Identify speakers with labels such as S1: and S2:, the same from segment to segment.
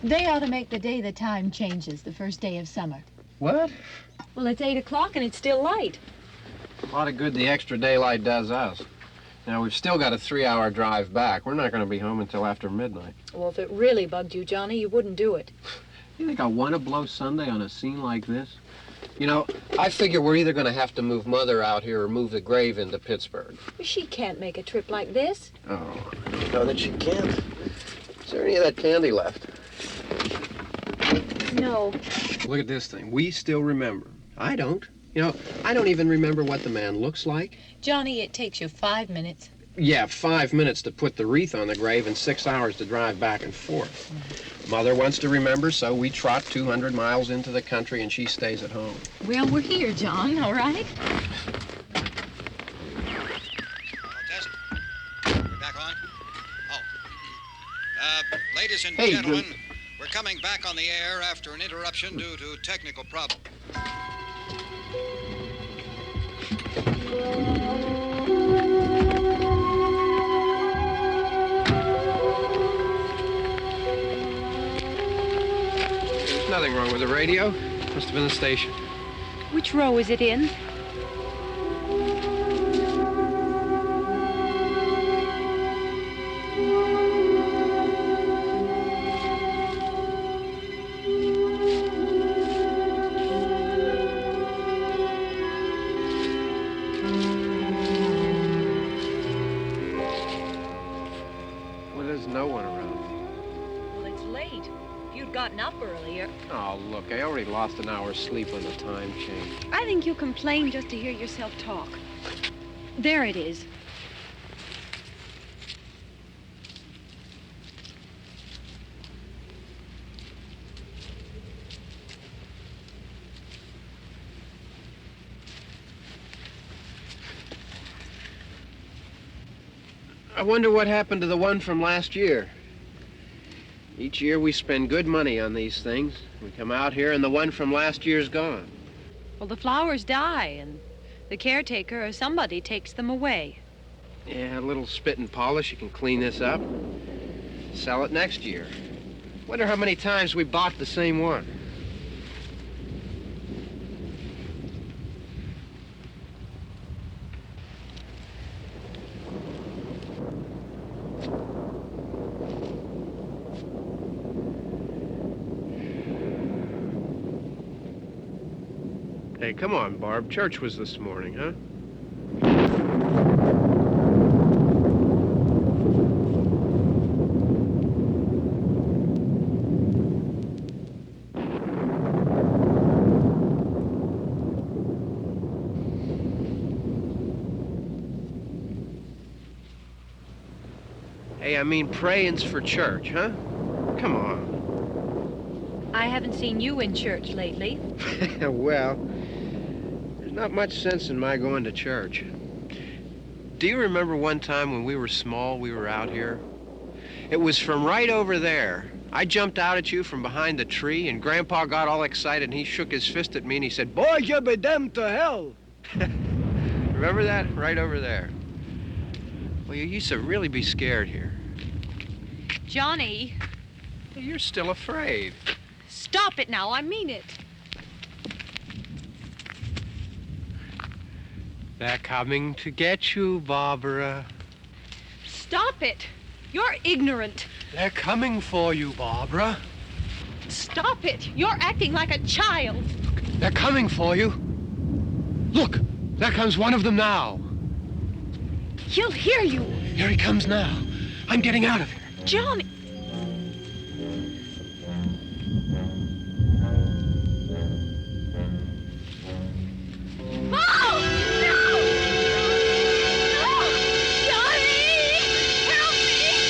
S1: They ought to make the day the time changes, the first day of summer.
S2: What?
S1: Well, it's 8 o'clock and it's still light.
S2: A lot of good the extra daylight does us. Now, we've still got a 3-hour drive back. We're not going to be home until after midnight.
S1: Well, if it really bugged you, Johnny, you wouldn't do it.
S2: You think I want to blow Sunday on a scene like this? You know, I figure we're either going to have to move Mother out here or move the grave into Pittsburgh.
S1: She can't make a trip like this.
S2: Oh, I know that she can't. Is there any of that candy left?
S1: No.
S2: Look at this thing. We still remember. I don't. You know, I don't even remember what the man looks like.
S1: Johnny, it takes you 5 minutes.
S2: Yeah, 5 minutes to put the wreath on the grave and 6 hours to drive back and forth. Mother wants to remember, so we trot 200 miles into the country and she stays at home.
S1: Well, we're here, John, all right?
S3: Test. We're back on? Oh. Ladies and
S2: Hey,
S3: gentlemen, we're coming back on the air after an interruption due to technical problem.
S2: There's nothing wrong with the radio. Must have been the station.
S1: Which row is it in?
S4: No one around.
S1: Well, it's late. If you'd gotten up earlier.
S4: Oh, look, I already lost an hour's sleep on the time change.
S5: I think you complain just to hear yourself talk. There it is.
S2: I wonder what happened to the one from last year. Each year we spend good money on these things. We come out here and the one from last year's gone.
S5: Well, the flowers die, and the caretaker or somebody takes them away.
S2: Yeah, a little spit and polish. You can clean this up. Sell it next year. Wonder how many times we bought the same one. Hey, come on, Barb. Church was this morning, huh? Hey, I mean praying's for church, huh? Come on.
S5: I haven't seen you in church lately.
S2: Well, there's not much sense in my going to church. Do you remember one time when we were small, we were out here? It was from right over there. I jumped out at you from behind the tree, and Grandpa got all excited, and he shook his fist at me, and he said, "Boy, you be damned to hell." Remember that? Right over there. Well, you used to really be scared here.
S5: Johnny,
S2: You're still afraid.
S5: stop it now. I mean it.
S2: They're coming to get you, Barbara.
S5: Stop it. You're ignorant.
S2: They're coming for you, Barbara.
S5: Stop it. You're acting like a child.
S2: They're coming for you. Look, there comes one of them now.
S5: He'll hear you.
S2: Here he comes now. I'm getting out of here.
S5: Johnny. Oh! No! No! Johnny! Help me!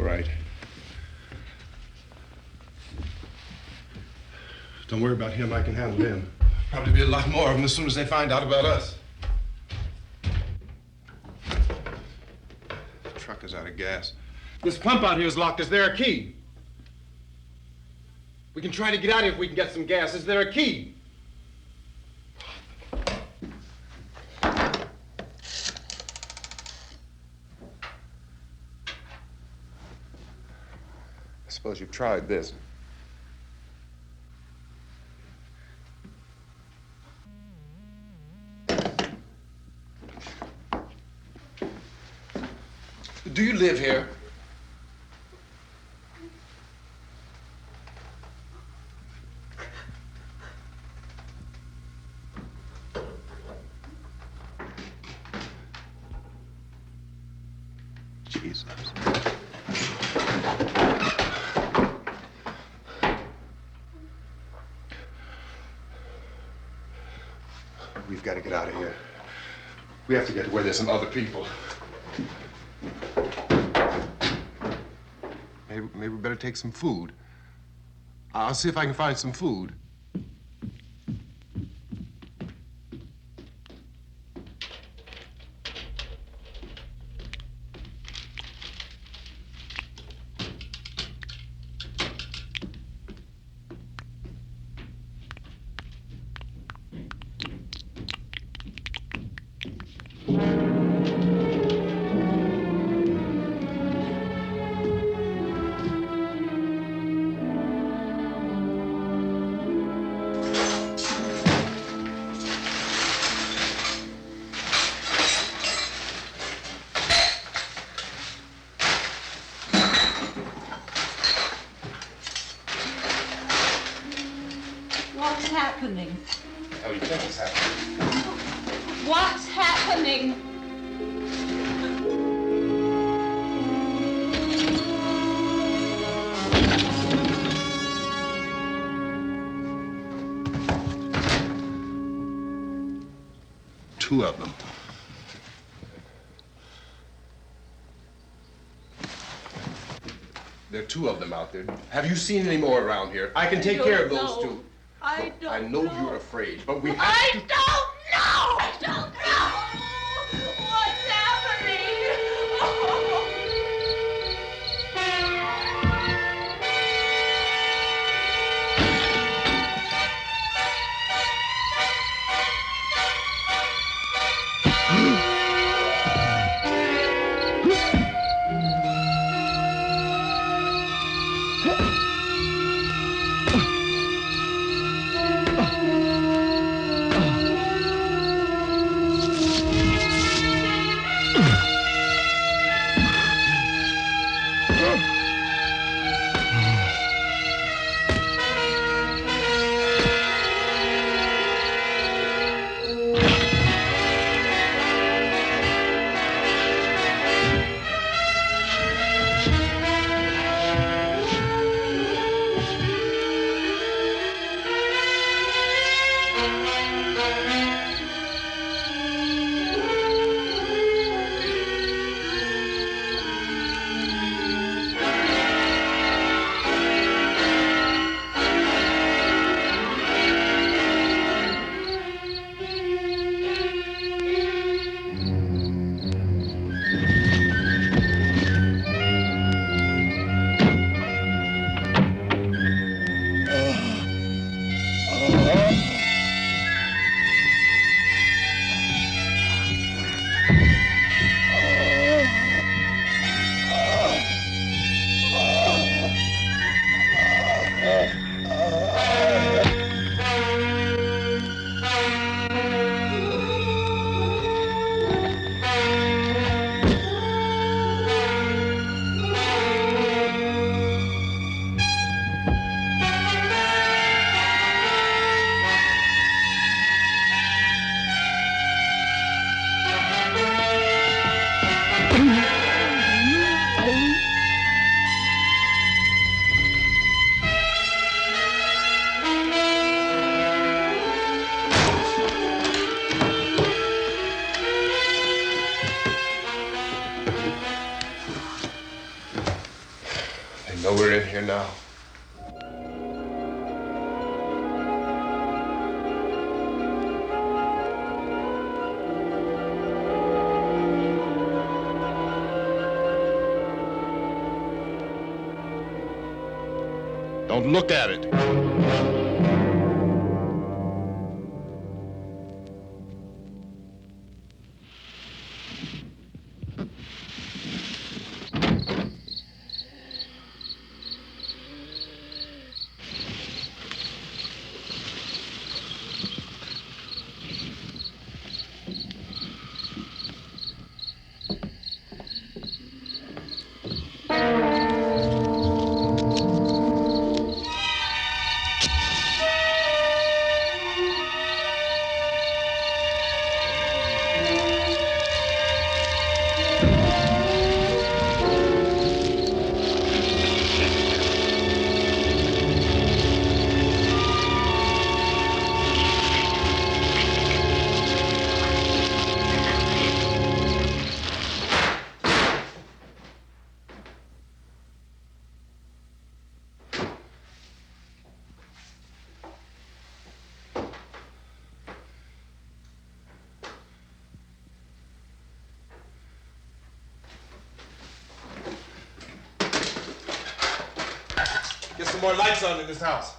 S6: All right. Don't worry about him. I can handle him. Probably be a lot more of them as soon as they find out about us. The truck is out of gas. This pump out here is locked. Is there a key? We can try to get out of here if we can get some gas. Is there a key? I suppose you've tried this. Do you live here? Jesus. We've got to get out of here. We have to get to where there's some other people. Maybe we better take some food. I'll see if I can find some food.
S5: What's happening?
S6: Oh, you think it's happening?
S5: What's happening?
S6: Two of them. There are two of them out there. Have you seen any more around here? I can take care of those two.
S5: I don't
S6: I know you're afraid, but we have
S5: I
S6: to...
S5: don't know! I don't know! What's happening?
S6: here now.
S7: Don't look at it.
S6: Get some more lights on in this house.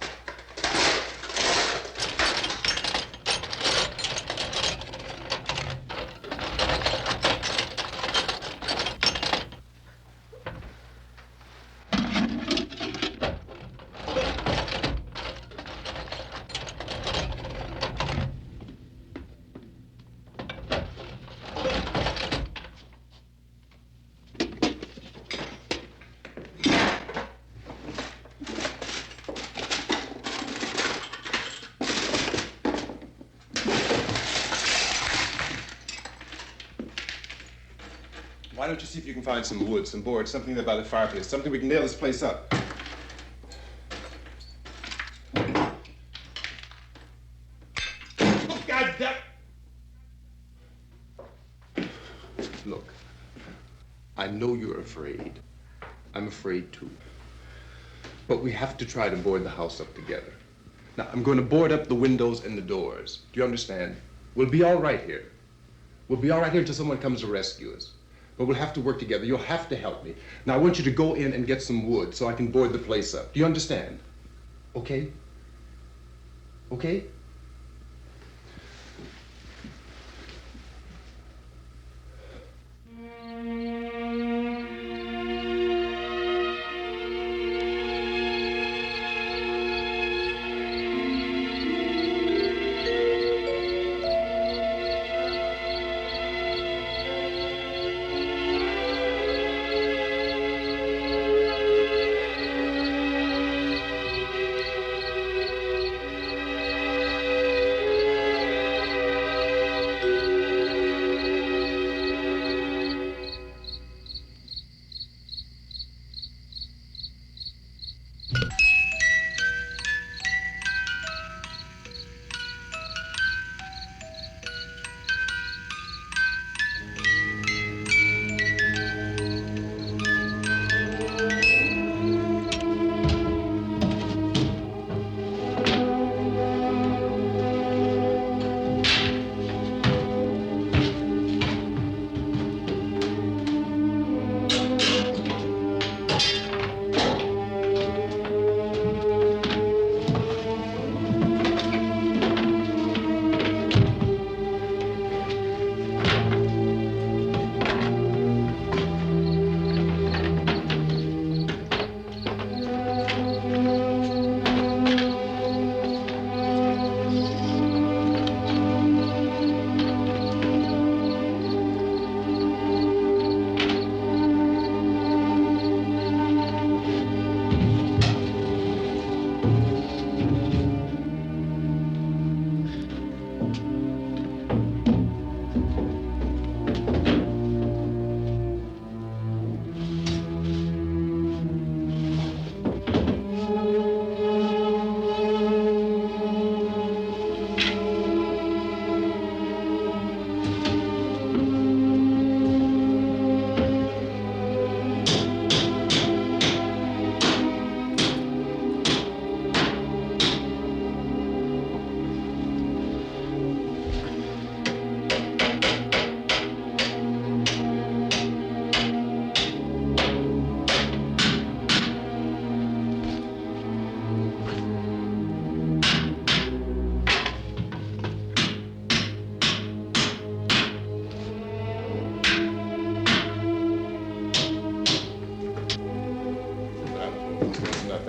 S6: Why don't you see if you can find some wood, some boards, something there by the fireplace, something we can nail this place up. Oh, God damn! Look, I know you're afraid. I'm afraid too. But we have to try to board the house up together. Now, I'm going to board up the windows and the doors. Do you understand? We'll be all right here. We'll be all right here until someone comes to rescue us. But we'll have to work together. You'll have to help me. Now, I want you to go in and get some wood so I can board the place up. Do you understand? Okay? Okay?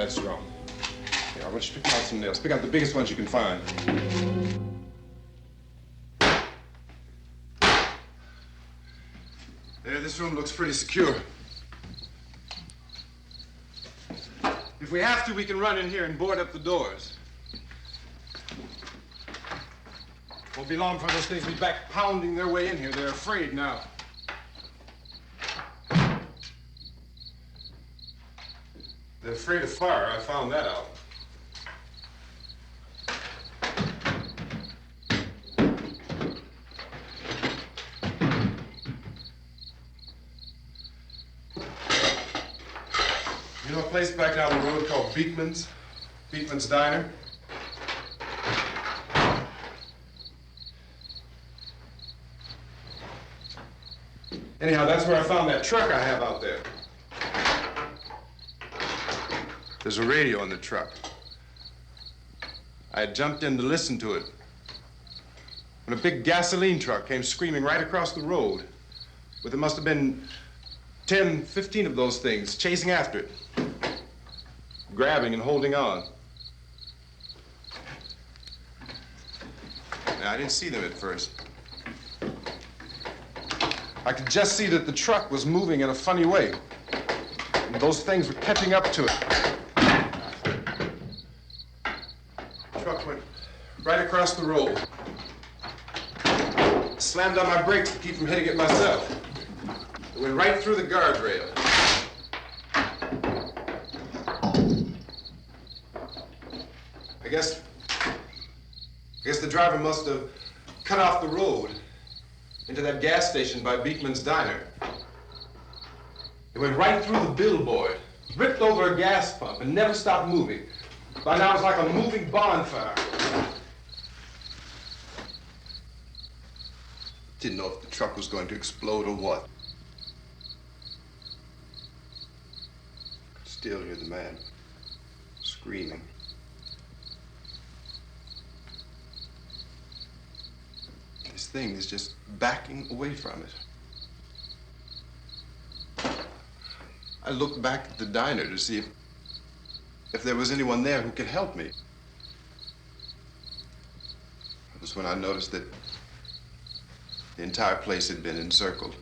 S6: that's wrong. Here, I want you to pick out some nails. Pick out the biggest ones you can find. There, this room looks pretty secure. If we have to, we can run in here and board up the doors. Won't be long before those things will be back pounding their way in here. They're afraid now. They're afraid of fire. I found that out. You know a place back down the road called Beekman's? Beekman's Diner? Anyhow, that's where I found that truck I have out there. There's a radio in the truck. I had jumped in to listen to it when a big gasoline truck came screaming right across the road. But there must have been 10, 15 of those things chasing after it, grabbing and holding on. Now, I didn't see them at first. I could just see that the truck was moving in a funny way. And those things were catching up to it. The truck went right across the road. Slammed on my brakes to keep from hitting it myself. It went right through the guardrail. I guess the driver must have cut off the road into that gas station by Beekman's Diner. It went right through the billboard, ripped over a gas pump, and never stopped moving. By now, it was like a moving bonfire. Didn't know if the truck was going to explode or what. Could still hear the man screaming. This thing is just backing away from it. I looked back at the diner to see if there was anyone there who could help me. It was when I noticed that the entire place had been encircled.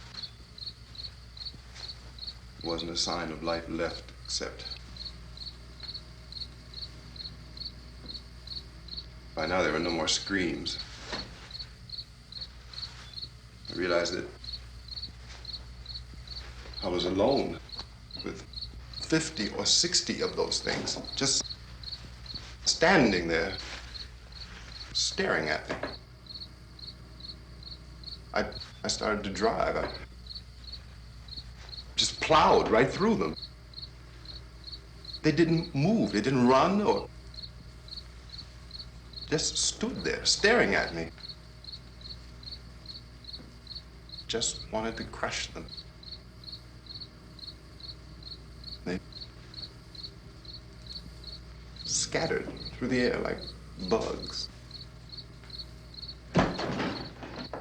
S6: There wasn't a sign of life left except by now there were no more screams. I realized that I was alone with 50 or 60 of those things, just standing there, staring at me. I started to drive. I just plowed right through them. They didn't move, they didn't run or just stood there staring at me. Just wanted to crush them. They scattered through the air like bugs.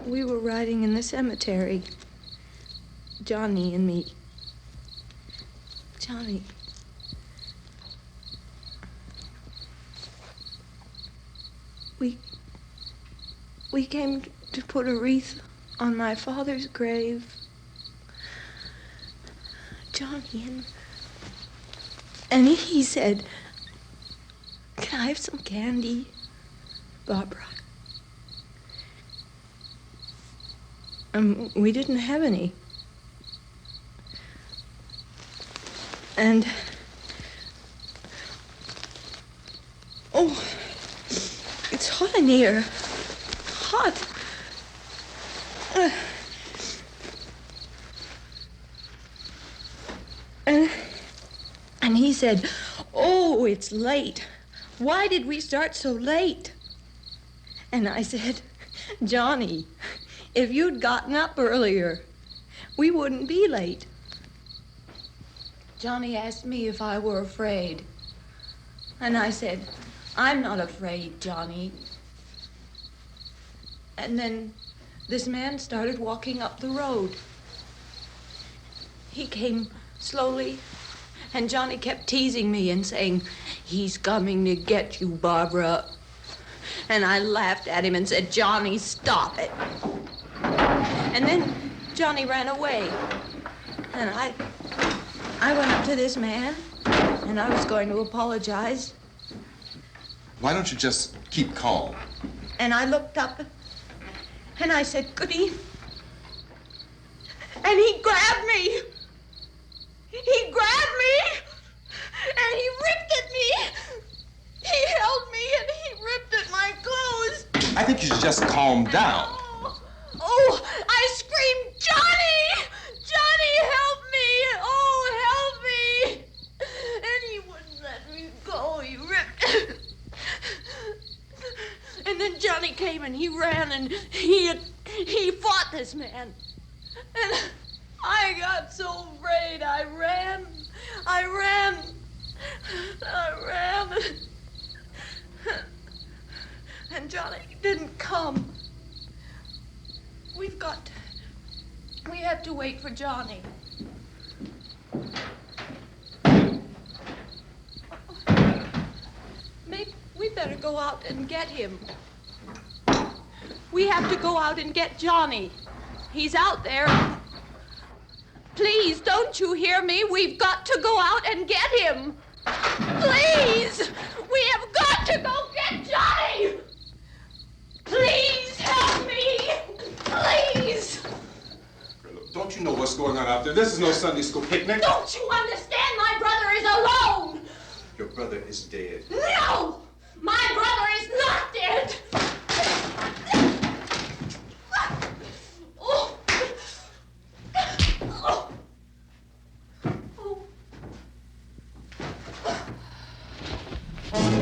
S8: We were riding in the cemetery, Johnny and me. Johnny. We came to put a wreath on my father's grave. Johnny, and he said, "Can I have some candy, Barbara?" We didn't have any. And, oh, it's hot in here. Hot. And he said, "Oh, it's late. Why did we start so late?" And I said, "Johnny, if you'd gotten up earlier, we wouldn't be late." Johnny asked me if I were afraid. And I said, "I'm not afraid, Johnny." And then this man started walking up the road. He came slowly And Johnny kept teasing me and saying, "He's coming to get you, Barbara." And I laughed at him and said, "Johnny, stop it." And then Johnny ran away. And I went up to this man, and I was going to apologize.
S6: Why don't you just keep calm?
S8: And I looked up, and I said, "Goody." And he grabbed me. He grabbed me, and he ripped at me. He held me, and he ripped at my clothes.
S6: I think you should just calm down.
S8: Oh, I screamed, "Johnny! Johnny, help me! Oh, help me!" And he wouldn't let me go. He ripped. And then Johnny came and he ran and he fought this man. And I got so afraid. I ran. And Johnny didn't come. We have to wait for Johnny. We better go out and get him. We have to go out and get Johnny. He's out there. Please, don't you hear me? We've got to go out and get him. Please! We have got to go get Johnny! Please help me! Please!
S6: Don't you know what's going on out there? This is no Sunday school picnic.
S8: Don't you understand? My brother is alone!
S6: Your brother is dead.
S8: No! My brother is not dead! Oh. Oh. Oh.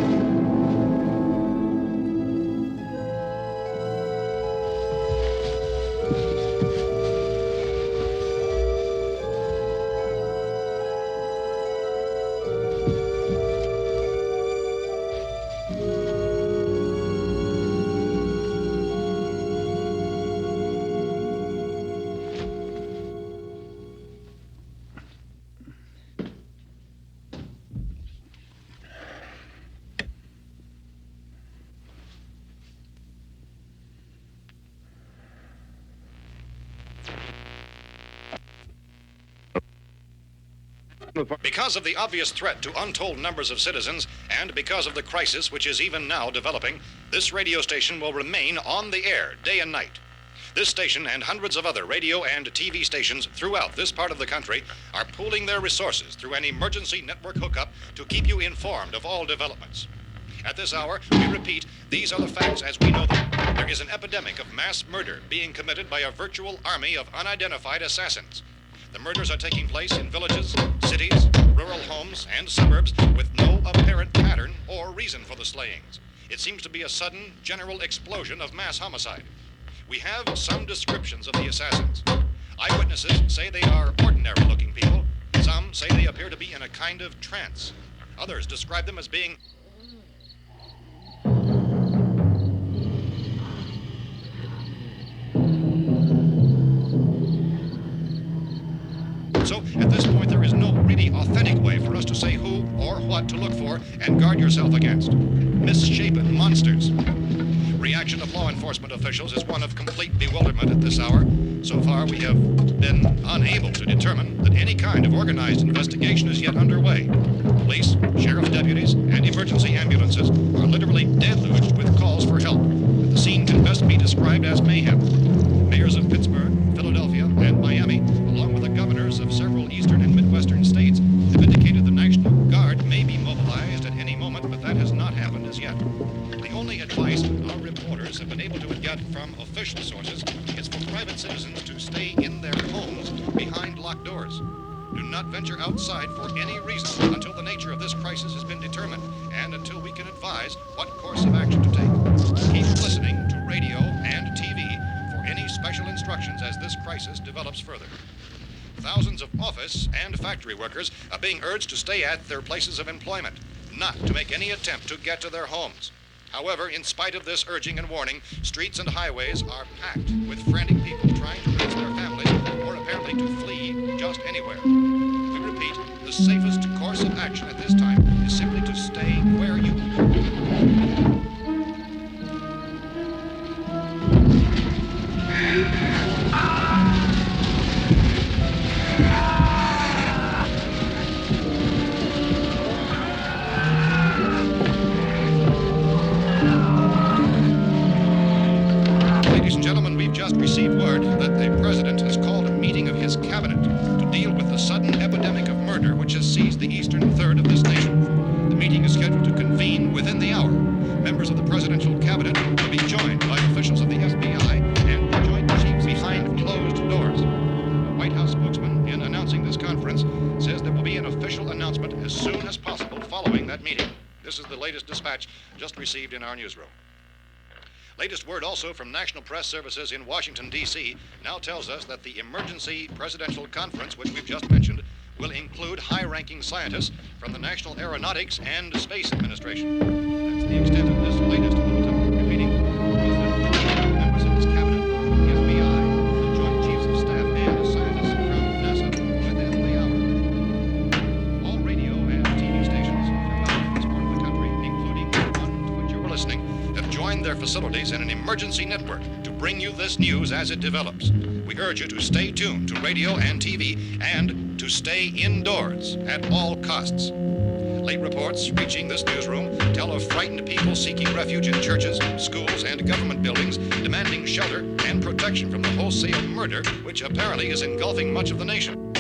S3: Because of the obvious threat to untold numbers of citizens, and because of the crisis which is even now developing, this radio station will remain on the air day and night. This station and hundreds of other radio and TV stations throughout this part of the country are pooling their resources through an emergency network hookup to keep you informed of all developments. At this hour, we repeat, these are the facts as we know them. There is an epidemic of mass murder being committed by a virtual army of unidentified assassins. The murders are taking place in villages, cities, rural homes, and suburbs with no apparent pattern or reason for the slayings. It seems to be a sudden, general explosion of mass homicide. We have some descriptions of the assassins. Eyewitnesses say they are ordinary-looking people. Some say they appear to be in a kind of trance. Others describe them as being So, at this point, there is no really authentic way for us to say who or what to look for and guard yourself against. Misshapen monsters. Reaction of law enforcement officials is one of complete bewilderment at this hour. So far, we have been unable to determine that any kind of organized investigation is yet underway. Police, sheriff's deputies, and emergency ambulances are literally deluged with calls for help. The scene can best be described as mayhem. Mayors of Pittsburgh, Philadelphia, and Miami, along with the governors of several eastern and midwestern states, have indicated the National Guard may be mobilized at any moment, but that has not happened as yet. The only advice our reporters have been able to get from official sources is for private citizens to stay in their homes behind locked doors. Do not venture outside for any reason until the nature of this crisis has been determined and until we can advise what course of action to take. Keep listening to radio and TV for any special instructions as this crisis develops further. Thousands of office and factory workers are being urged to stay at their places of employment, not to make any attempt to get to their homes. However, in spite of this urging and warning, streets and highways are packed with frantic people trying to reach their families or apparently to flee just anywhere. We repeat, the safest course the president has called a meeting of his cabinet to deal with the sudden epidemic of murder which has seized the eastern third of this nation. The meeting is scheduled to convene within the hour. Members of the presidential cabinet will be joined by officials of the FBI and joint chiefs behind closed doors. A White House spokesman, in announcing this conference, says there will be an official announcement as soon as possible following that meeting. This is the latest dispatch just received in our newsroom. Latest word also from National Press Services in Washington, D.C. now tells us that the emergency presidential conference, which we've just mentioned, will include high-ranking scientists from the National Aeronautics and Space Administration. That's the extent of this latest bulletin. Repeating, the President, members of his cabinet, the FBI, the Joint Chiefs of Staff, and scientists from NASA within the hour. All radio and TV stations throughout this part of the country, including the one to which you're listening, have joined their facilities in an emergency network to bring you this news as it develops. We urge you to stay tuned to radio and TV and to stay indoors at all costs. Late reports reaching this newsroom tell of frightened people seeking refuge in churches, schools, and government buildings, demanding shelter and protection from the wholesale murder which apparently is engulfing much of the nation.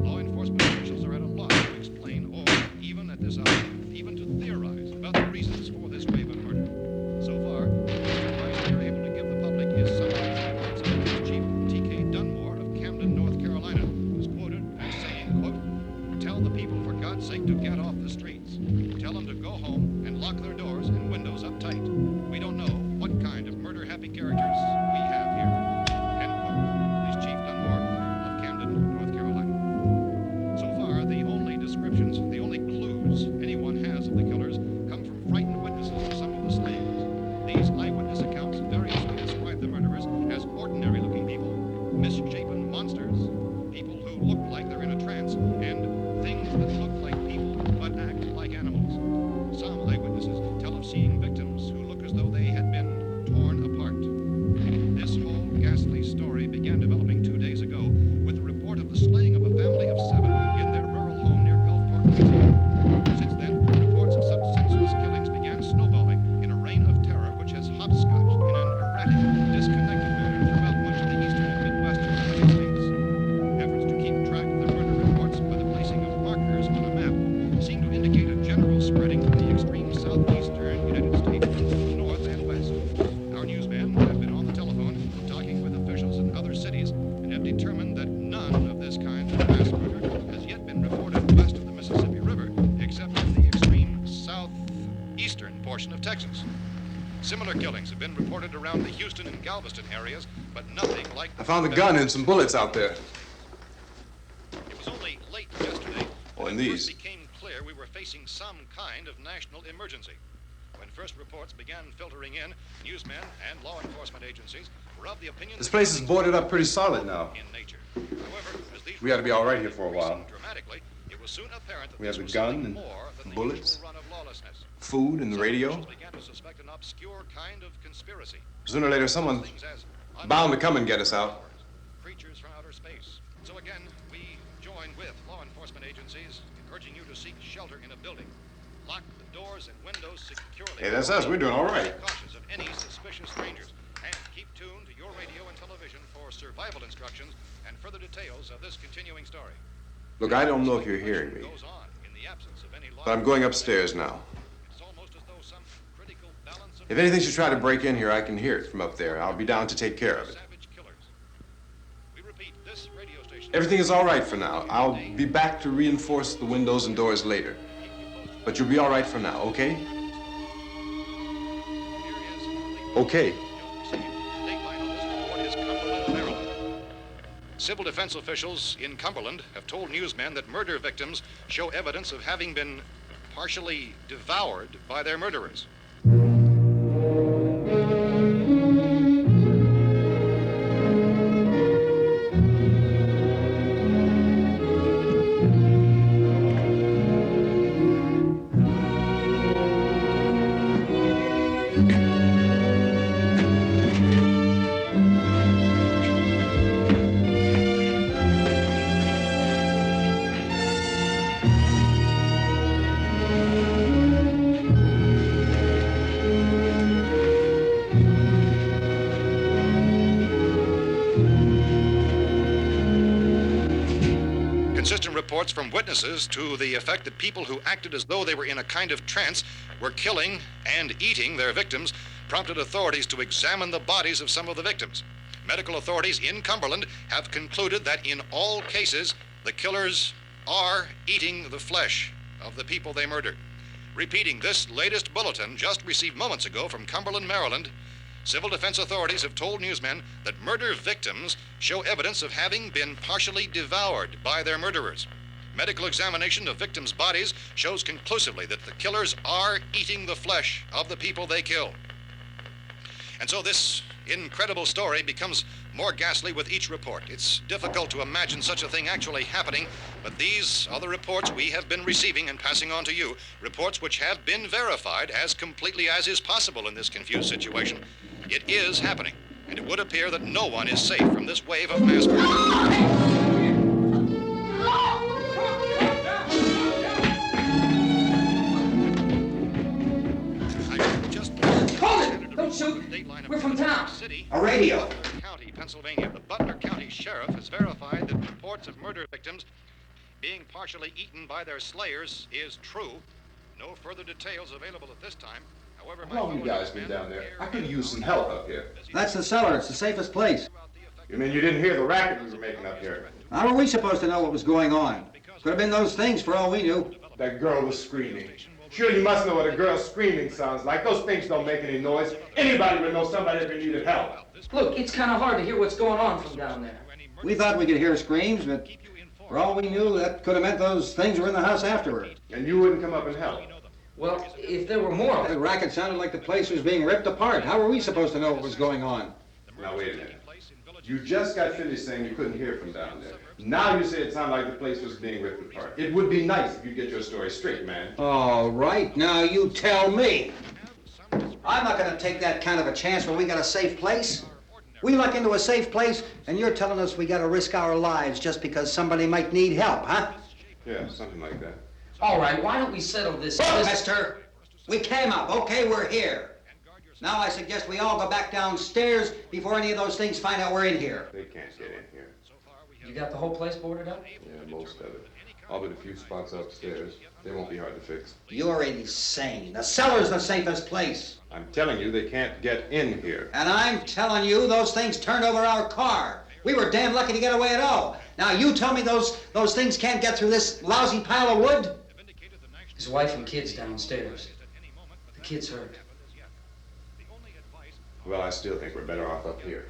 S3: Law enforcement officials are at a loss to explain or, even at this hour, even to theorize about the reasons for this raven murder. So far, the advice they're able to give the public is summarized by Police Chief T.K. Dunmore of Camden, North Carolina, who's quoted as saying, quote, "Tell the people for God's sake to get off the streets. Tell them to go home and lock their doors and windows up tight. We don't know what kind of murder-happy characters we have here." End quote. Police Chief Dunmore of Camden, North Carolina. So far, the only descriptions, the only clues anyone has of the killers come from frightened witnesses of some of the slayings. These eyewitness accounts variously describe the murderers as ordinary-looking people, misshapen monsters, people who look like they're in a trance, and things that look like people but act like animals. Some eyewitnesses tell of seeing victims who look as though they had been torn apart. This whole ghastly story began developing 2 days ago with the report of the slaying of a family of 7 in their rural home near Gulfport, Louisiana. Since then, reports of such senseless killings began snowballing in a reign of terror which has hopscotched in an erratic, disconnected manner throughout much of the eastern and midwestern United States. Efforts to keep track of the murder reports by the placing of markers on a map seem to indicate a general spreading from the extreme southeastern United States to the north and west. Our newsmen have been on the telephone talking with officials in other cities and have determined that none of this kind of mass murder has yet been reported west of the Mississippi River, except in the extreme southeastern portion of Texas. Similar killings have been reported around the Houston and Galveston areas, but nothing like
S6: I found a gun and some bullets out there.
S3: It was only late yesterday
S6: Oh,
S3: that
S6: and
S3: it
S6: these.
S3: first became clear we were facing some kind of national emergency. When first reports began filtering in, newsmen and law enforcement agencies were of the opinion
S6: This
S3: that
S6: place is
S3: things
S6: boarded
S3: were
S6: up pretty solid now.
S3: in nature. However, as these
S6: We ought to be all right
S3: reports
S6: here for a while.
S3: increased dramatically, it was soon apparent that
S6: We
S3: this
S6: have a
S3: was
S6: gun
S3: something
S6: and
S3: more than the
S6: bullets.
S3: usual run of lawlessness.
S6: Food and the
S3: Some
S6: radio.
S3: officials began to suspect an obscure kind of conspiracy.
S6: Sooner or later, someone's
S3: Things as
S6: bound to come and get us out.
S3: creatures from outer space. So again, we join with law enforcement agencies in urging you to seek shelter in a building. Lock the doors and windows securely.
S6: Hey, that's us. We're doing all right.
S3: Be cautious of any suspicious strangers. And keep tuned to your radio and television for survival instructions and further details of this continuing story.
S6: Look, I don't know if you're hearing me,
S3: Goes on in the absence of any law.
S6: but I'm going upstairs now.
S3: It's almost as though some critical balance of
S6: If anything should try to break in here, I can hear it from up there. I'll be down to take care of it.
S3: savage killers. We repeat, this radio station.
S6: Everything is all right for now. I'll be back to reinforce the windows and doors later. But you'll be all right for now, okay? Okay.
S3: Civil defense officials in Cumberland have told newsmen that murder victims show evidence of having been partially devoured by their murderers. Inconsistent reports from witnesses to the effect that people who acted as though they were in a kind of trance were killing and eating their victims prompted authorities to examine the bodies of some of the victims. Medical authorities in Cumberland have concluded that in all cases, the killers are eating the flesh of the people they murdered. Repeating this latest bulletin just received moments ago from Cumberland, Maryland, civil defense authorities have told newsmen that murder victims show evidence of having been partially devoured by their murderers. Medical examination of victims' bodies shows conclusively that the killers are eating the flesh of the people they kill. And so this incredible story becomes more ghastly with each report. It's difficult to imagine such a thing actually happening, but these are the reports we have been receiving and passing on to you, reports which have been verified as completely as is possible in this confused situation. It is happening, and it would appear that no one is safe from this wave of mass murder.
S9: Don't shoot! We're from town.
S10: A radio.
S3: County, Pennsylvania. The Butler County Sheriff has verified that reports of murder victims being partially eaten by their slayers is true. No further details available at this time. However,
S6: How long have you guys been down there? I could use some help up here.
S10: That's the cellar. It's the safest place.
S7: You mean you didn't hear the racket we were making up here?
S10: How were we supposed to know what was going on? Could have been those things for all we knew.
S7: That girl was screaming. Sure, you must know what a girl screaming sounds like. Those things don't make any noise. Anybody would know somebody ever needed help.
S9: Look, it's kind of hard to hear what's going on from down there.
S10: We thought we could hear screams, but for all we knew, that could have meant those things were in the house afterward.
S7: And you wouldn't come up and help?
S9: Well, if there were more...
S10: The racket sounded like the place was being ripped apart. How were we supposed to know what was going on?
S7: Now, wait a minute. You just got finished saying you couldn't hear from down there. Now you say it sounded like the place was being ripped apart. It would be nice if you get your story straight, man.
S10: All right, now you tell me. I'm not going to take that kind of a chance when we got a safe place. We luck into a safe place, and you're telling us we got to risk our lives just because somebody might need help, huh?
S7: Yeah, something like that.
S9: All right, why don't we settle this...
S10: Look, mister, we came up, okay, we're here. Now I suggest we all go back downstairs before any of those things find out we're in here.
S7: They can't get in here.
S9: You got the whole place boarded up?
S7: Yeah, most of it. All but a few spots upstairs. They won't be hard to fix.
S10: You're insane. The cellar's the safest place.
S7: I'm telling you, they can't get in here.
S10: And I'm telling you, those things turned over our car. We were damn lucky to get away at all. Now you tell me those things can't get through this lousy pile of wood?
S9: His wife and kids downstairs. The kid's hurt.
S7: Well, I still think we're better off up here.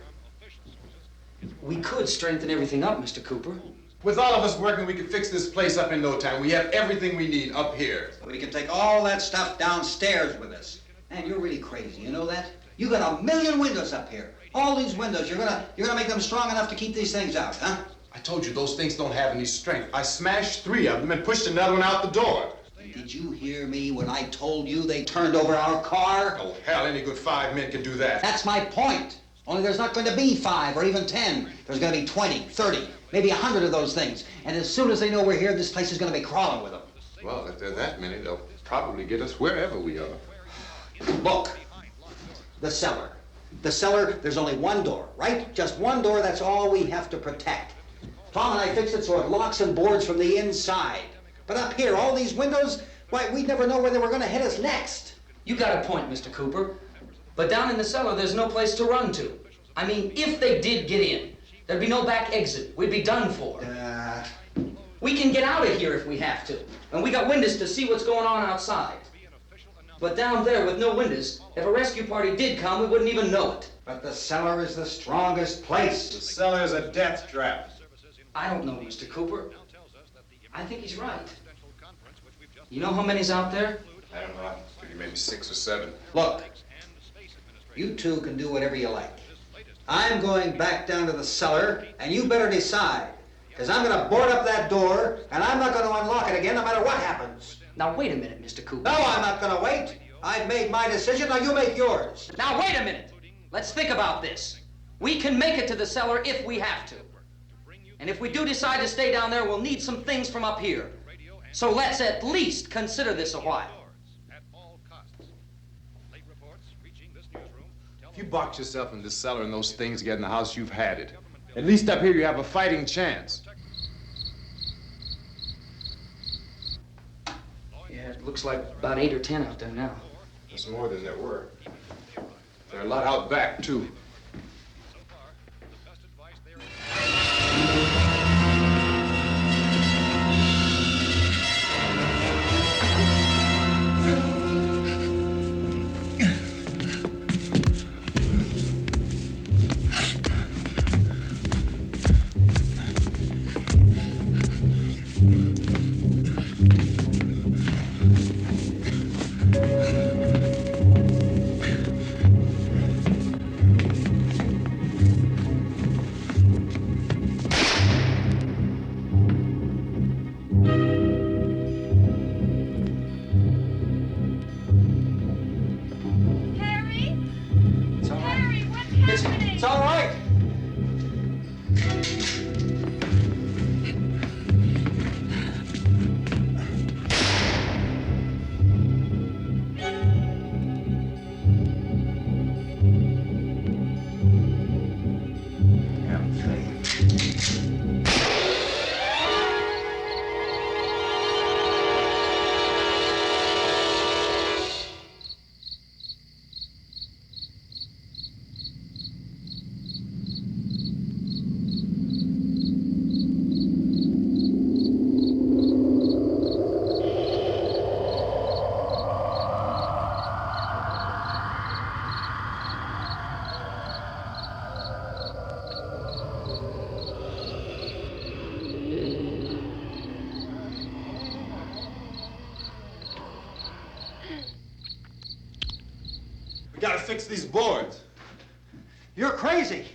S9: We could strengthen everything up, Mr. Cooper.
S6: With all of us working, we could fix this place up in no time. We have everything we need up here.
S10: We can take all that stuff downstairs with us. Man, you're really crazy, you know that? You got 1,000,000 windows up here. All these windows, you're gonna make them strong enough to keep these things out, huh?
S6: I told you those things don't have any strength. I smashed 3 of them and pushed another one out the door.
S10: Did you hear me when I told you they turned over our car?
S6: Oh, hell, any good 5 men can do that.
S10: That's my point. Only there's not going to be 5 or even 10. There's going to be 20, 30, maybe 100 of those things. And as soon as they know we're here, this place is going to be crawling with them.
S6: Well, if there are that many, they'll probably get us wherever we are.
S10: Look, the cellar. The cellar, there's only one door, right? Just one door, that's all we have to protect. Tom and I fixed it so it locks and boards from the inside. But up here, all these windows, why, we'd never know where they were going to hit us next.
S9: You got a point, Mr. Cooper. But down in the cellar, there's no place to run to. I mean, if they did get in, there'd be no back exit. We'd be done for. We can get out of here if we have to. And we got windows to see what's going on outside. But down there with no windows, if a rescue party did come, we wouldn't even know it.
S10: But the cellar is the strongest place.
S7: The cellar is a death trap.
S9: I don't know, Mr. Cooper. I think he's right. You know how many's out there?
S6: I don't know. I figure maybe 6 or 7.
S10: Look, you two can do whatever you like. I'm going back down to the cellar, and you better decide. Because I'm going to board up that door, and I'm not going to unlock it again no matter what happens.
S9: Now, wait a minute, Mr. Cooper.
S10: No, I'm not going to wait. I've made my decision, now you make yours.
S9: Now, wait a minute. Let's think about this. We can make it to the cellar if we have to. And if we do decide to stay down there, we'll need some things from up here. So let's at least consider this a while.
S6: If you box yourself in this cellar and those things get in the house, you've had it. At least up here you have a fighting chance.
S9: Yeah, it looks like about 8 or 10 out there now.
S7: That's more than there were. There are a lot out back, too.
S10: It's all right.
S7: We gotta fix these boards.
S10: You're crazy.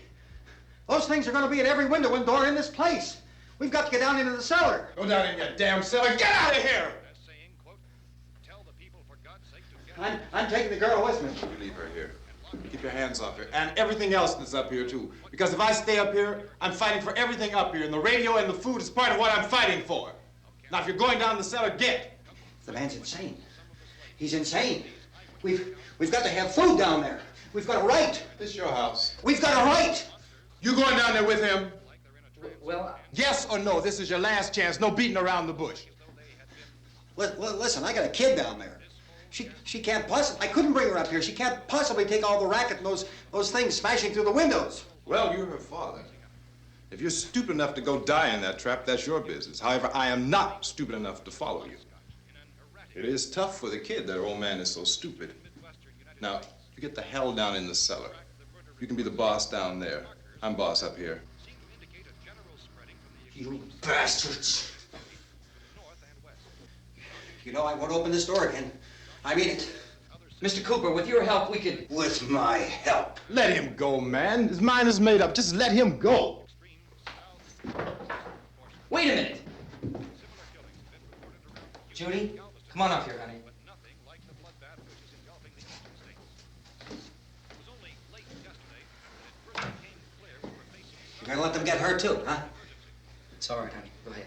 S10: Those things are going to be at every window and door in this place. We've got to get down into the cellar.
S7: Go down in your damn cellar. Get out of here!
S10: I'm taking the girl with me.
S7: You leave her here. Keep your hands off her. And everything else that's up here, too. Because if I stay up here, I'm fighting for everything up here. And the radio and the food is part of what I'm fighting for. Now, if you're going down the cellar, get.
S10: The man's insane. He's insane. We've got to have food down there. We've got a right.
S7: This is your house.
S10: We've got a right.
S7: You going down there with him?
S9: Well,
S7: Yes or no? This is your last chance. No beating around the bush.
S10: Listen, I got a kid down there. She can't possibly. I couldn't bring her up here. She can't possibly take all the racket and those things smashing through the windows.
S7: Well, you're her father. If you're stupid enough to go die in that trap, that's your business. However, I am not stupid enough to follow you. It is tough for the kid that old man is so stupid. Now, you get the hell down in the cellar. You can be the boss down there. I'm boss up here.
S10: You bastards. You know, I won't open this door again. I mean it.
S9: Mr. Cooper, with your help, we could...
S10: With my help.
S7: Let him go, man. His mind is made up. Just let him go.
S9: Wait a minute. Judy, come on up here, honey.
S10: You're gonna let them get hurt too, huh?
S9: It's all right, honey. Go ahead.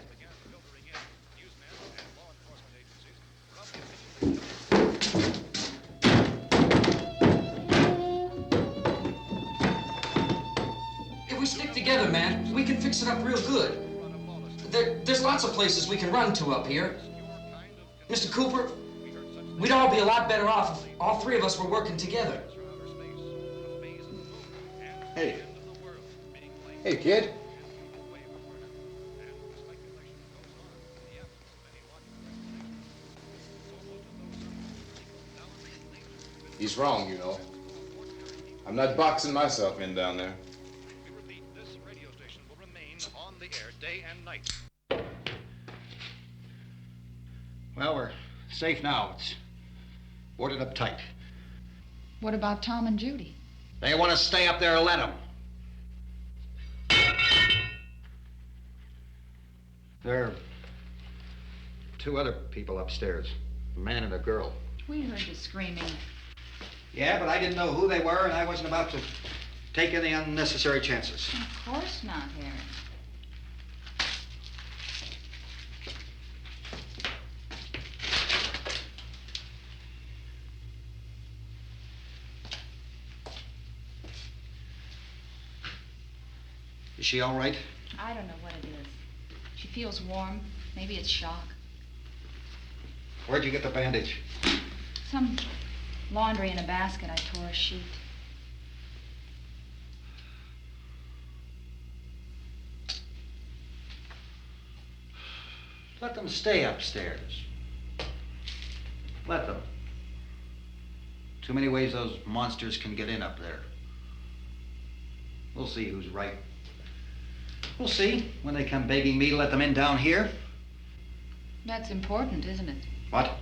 S9: If we stick together, man, we can fix it up real good. There's lots of places we can run to up here. Mr. Cooper, we'd all be a lot better off if all three of us were working together.
S7: Hey. Hey, kid. He's wrong, you know. I'm not boxing myself in down there.
S3: This radio station will remain on the air day and night.
S10: Well, we're safe now. It's boarded up tight.
S1: What about Tom and Judy?
S10: They want to stay up there, let them. There are two other people upstairs, a man and a girl.
S1: We heard you screaming.
S10: Yeah, but I didn't know who they were, and I wasn't about to take any unnecessary chances.
S1: Of course not, Harry.
S10: Is she all right?
S1: I don't know what it is. She feels warm. Maybe it's shock.
S10: Where'd you get the bandage?
S11: Some laundry in a basket. I tore a sheet.
S10: Let them stay upstairs. Let them. Too many ways those monsters can get in up there. We'll see who's right. We'll see when they come begging me to let them in down here.
S11: That's important, isn't it?
S10: What?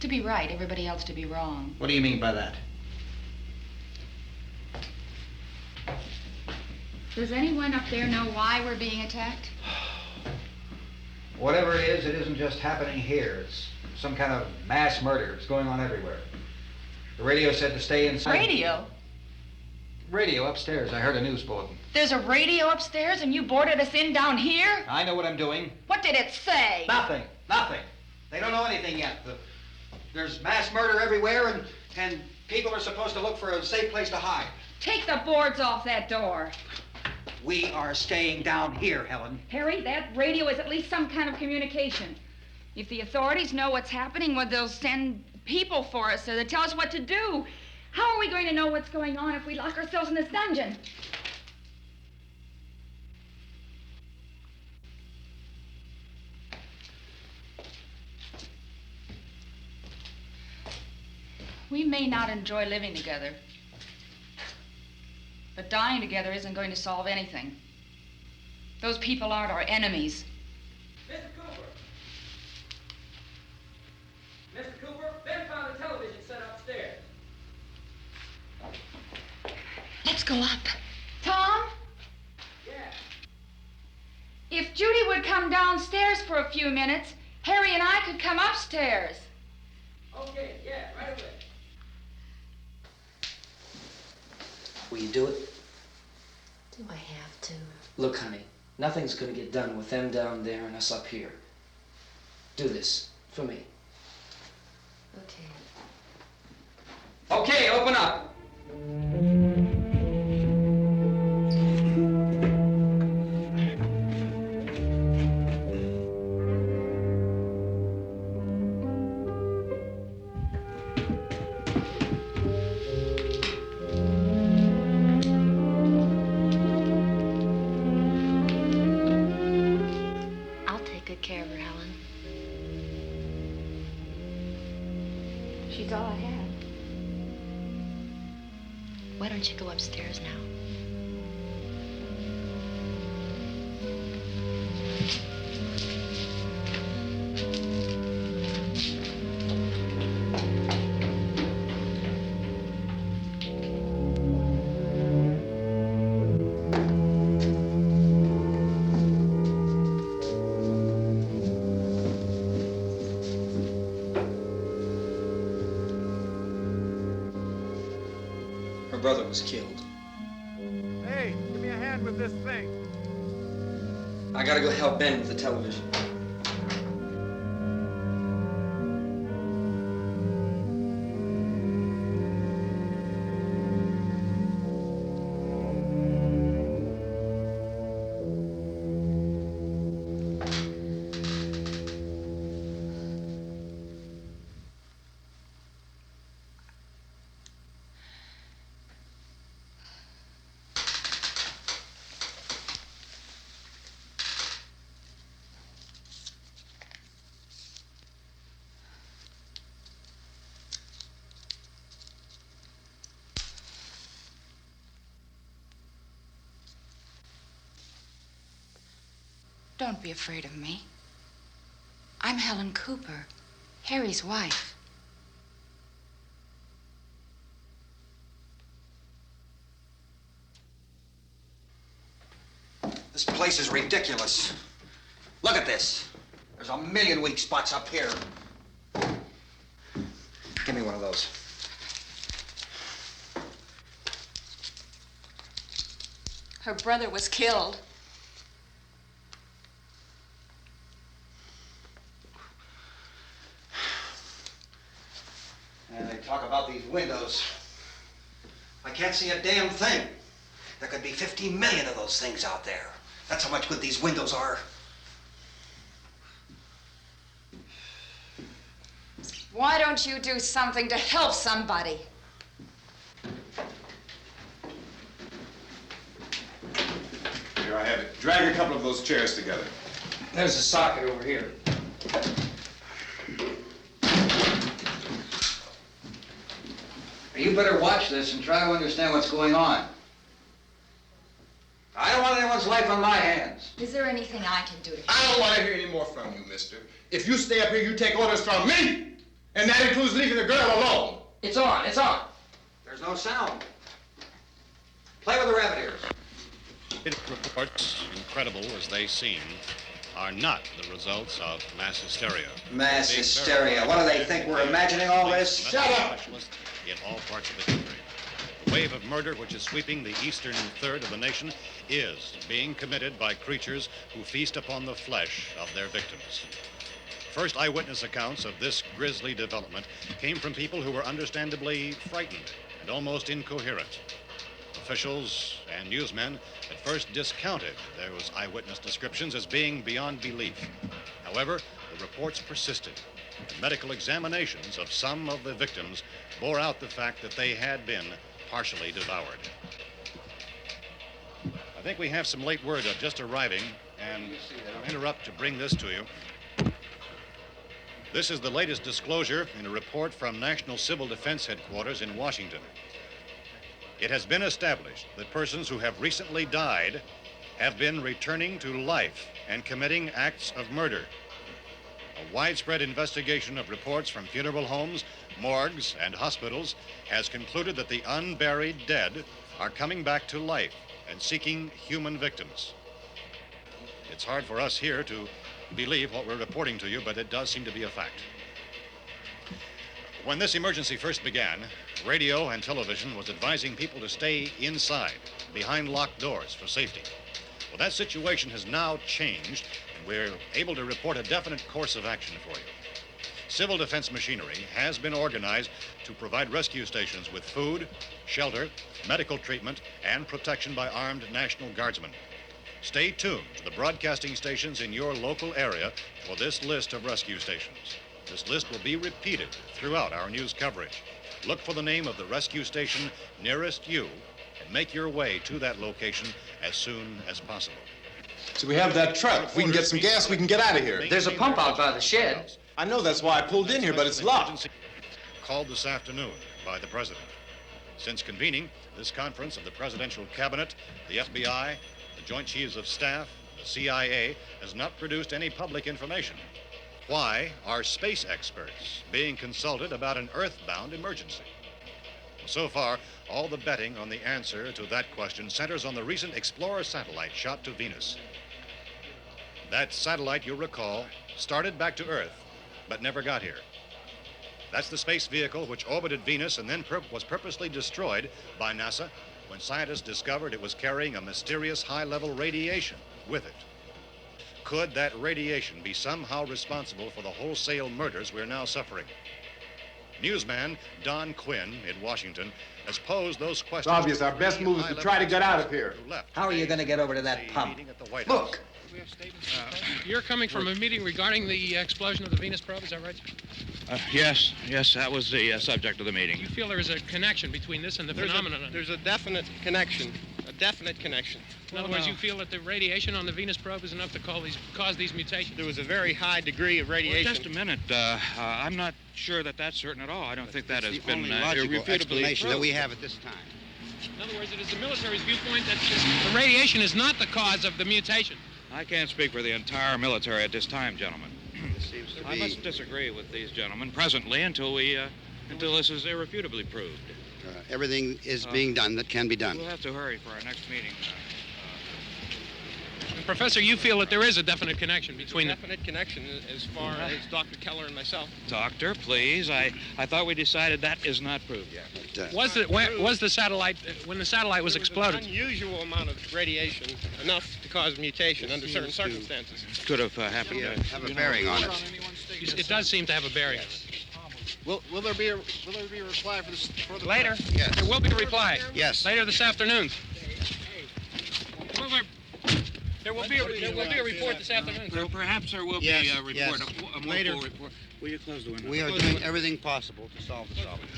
S11: To be right, everybody else to be wrong.
S10: What do you mean by that?
S11: Does anyone up there know why we're being attacked?
S10: Whatever it isn't just happening here. It's some kind of mass murder. It's going on everywhere. The radio said to stay inside.
S11: Radio?
S10: Radio upstairs. I heard a news bulletin.
S11: There's a radio upstairs and you boarded us in down here?
S10: I know what I'm doing.
S11: What did it say?
S10: Nothing. Nothing. They don't know anything yet. There's mass murder everywhere and people are supposed to look for a safe place to hide.
S11: Take the boards off that door.
S10: We are staying down here, Helen.
S11: Harry, that radio is at least some kind of communication. If the authorities know what's happening, well, they'll send people for us so they'll tell us what to do. How are we going to know what's going on if we lock ourselves in this dungeon? We may not enjoy living together, but dying together isn't going to solve anything. Those people aren't our enemies.
S9: Mr. Cooper! Mr. Cooper, Ben found the television set upstairs.
S11: Let's go up. Tom?
S9: Yeah.
S11: If Judy would come downstairs for a few minutes, Harry and I could come upstairs.
S9: Okay, yeah, right away. Will you do it?
S12: Do I have to?
S9: Look, honey, nothing's gonna get done with them down there and us up here. Do this for me.
S12: Okay.
S9: Okay, open up.
S12: I'll take good care of her, Helen.
S11: She's all I have.
S12: Why don't you go upstairs now?
S9: Her brother was killed.
S13: Hey, give me a hand with this thing.
S9: I gotta go help Ben with the television.
S11: Don't be afraid of me. I'm Helen Cooper, Harry's wife.
S10: This place is ridiculous. Look at this. There's a million weak spots up here. Give me one of those.
S11: Her brother was killed.
S10: And they talk about these windows. I can't see a damn thing. There could be 15 million of those things out there. That's how much good these windows are.
S11: Why don't you do something to help somebody?
S7: Here, I have it. Drag a couple of those chairs together.
S9: There's a socket over here. You better watch this and try to understand what's going on. I don't want anyone's life on my hands.
S11: Is there anything I can do to help?
S7: I don't want to hear any more from you, mister. If you stay up here, you take orders from me. And that includes leaving the girl alone.
S9: It's on, it's on.
S10: There's no sound. Play with the rabbit ears.
S3: Reports, incredible as they seem, are not the results of mass hysteria.
S10: Mass hysteria. What do they think? We're imagining all this?
S3: Shut up! In all parts of the country. The wave of murder which is sweeping the eastern third of the nation is being committed by creatures who feast upon the flesh of their victims. First eyewitness accounts of this grisly development came from people who were understandably frightened and almost incoherent. Officials and newsmen at first discounted those eyewitness descriptions as being beyond belief. However, the reports persisted. And medical examinations of some of the victims bore out the fact that they had been partially devoured. I think we have some late word just arriving, and I'll interrupt to bring this to you. This is the latest disclosure in a report from National Civil Defense Headquarters in Washington. It has been established that persons who have recently died have been returning to life and committing acts of murder. A widespread investigation of reports from funeral homes, morgues, and hospitals has concluded that the unburied dead are coming back to life and seeking human victims. It's hard for us here to believe what we're reporting to you, but it does seem to be a fact. When this emergency first began, radio and television was advising people to stay inside, behind locked doors for safety. Well, that situation has now changed, and we're able to report a definite course of action for you. Civil defense machinery has been organized to provide rescue stations with food, shelter, medical treatment, and protection by armed National Guardsmen. Stay tuned to the broadcasting stations in your local area for this list of rescue stations. This list will be repeated throughout our news coverage. Look for the name of the rescue station nearest you and make your way to that location as soon as possible.
S7: So we have that truck. If we can get some gas, we can get out of here.
S9: There's a pump out by the shed.
S7: I know, that's why I pulled in here, but it's locked.
S3: Called this afternoon by the President. Since convening this conference of the Presidential Cabinet, the FBI, the Joint Chiefs of Staff, the CIA has not produced any public information. Why are space experts being consulted about an Earth-bound emergency? So far, all the betting on the answer to that question centers on the recent Explorer satellite shot to Venus. That satellite, you'll recall, started back to Earth, but never got here. That's the space vehicle which orbited Venus and then was purposely destroyed by NASA when scientists discovered it was carrying a mysterious high-level radiation with it. Could that radiation be somehow responsible for the wholesale murders we're now suffering? Newsman Don Quinn in Washington has posed those questions.
S13: It's obvious our best move is to try to get out of here.
S10: How are you going to get over to that pump?
S9: Look!
S14: You're coming from a meeting regarding the explosion of the Venus probe, is that right?
S15: Yes, that was the subject of the meeting.
S14: You feel there is a connection between this and the phenomenon?
S16: There's a definite connection.
S14: In other words, you feel that the radiation on the Venus probe is enough to cause these mutations?
S16: There was a very high degree of radiation.
S15: Well, just a minute. I'm not sure that that's certain at all. I don't think that has been
S10: logical
S15: irrefutably
S10: explanation that
S15: proved.
S10: we have at this time.
S14: In other words, it is the military's viewpoint that the radiation is not the cause of the mutation.
S15: I can't speak for the entire military at this time, gentlemen.
S10: This seems to
S15: I must disagree with these gentlemen presently until this is irrefutably proved.
S10: Everything is being done that can be done.
S15: We'll have to hurry for our next meeting.
S14: Professor, you feel that there is a definite connection between
S16: There's a definite connection as far as Dr. Keller and myself.
S15: Doctor, please. I thought we decided that is not proved yet.
S14: Was the satellite, when the satellite was exploded?
S16: An unusual amount of radiation, enough to cause mutation under certain circumstances.
S15: Could have happened.
S10: Have a bearing on it.
S14: It does seem to have a bearing.
S13: Will there be a reply for the
S14: Later?
S10: Yes.
S14: There will be a reply.
S10: Yes.
S14: Later this afternoon. There will be a report this afternoon, sir.
S15: Well, perhaps there will be a report, a more
S17: Later.
S15: full report. Will you close the window?
S17: We are doing everything possible to solve the problem.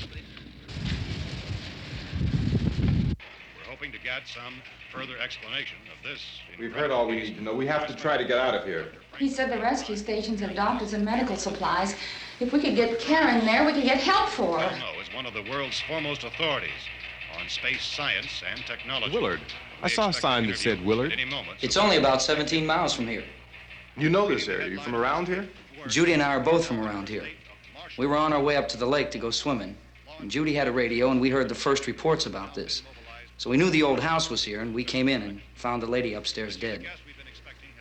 S3: We're hoping to get some further explanation of this.
S7: We've heard all we need to know. We have to try to get out of here.
S11: He said the rescue stations have doctors and medical supplies. If we could get care in there, we could get help for her.
S3: Milno is one of the world's foremost authorities on space science and technology.
S7: Willard. I saw a sign that said Willard.
S9: It's only about 17 miles from here.
S7: You know this area. You from around here?
S9: Judy and I are both from around here. We were on our way up to the lake to go swimming, and Judy had a radio, and we heard the first reports about this. So we knew the old house was here, and we came in and found the lady upstairs dead.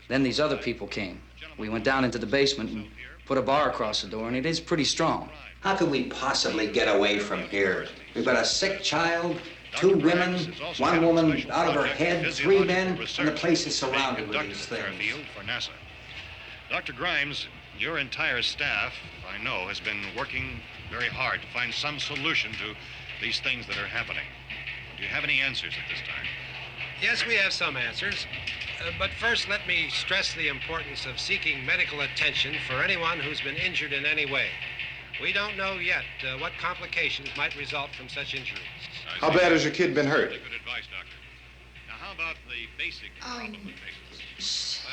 S9: Then these other people came. We went down into the basement and put a bar across the door, and it is pretty strong.
S10: How could we possibly get away from here? We've got a sick child, 2 women, 1 woman out of her head, 3 men, and the place is surrounded with these things.
S3: For NASA. Dr. Grimes, your entire staff, I know, has been working very hard to find some solution to these things that are happening. Do you have any answers at this time?
S16: Yes, we have some answers. But first, let me stress the importance of seeking medical attention for anyone who's been injured in any way. We don't know yet what complications might result from such injuries.
S7: How bad has your kid been hurt?
S3: Good advice, Doctor. Now, how about the basic problem with patients?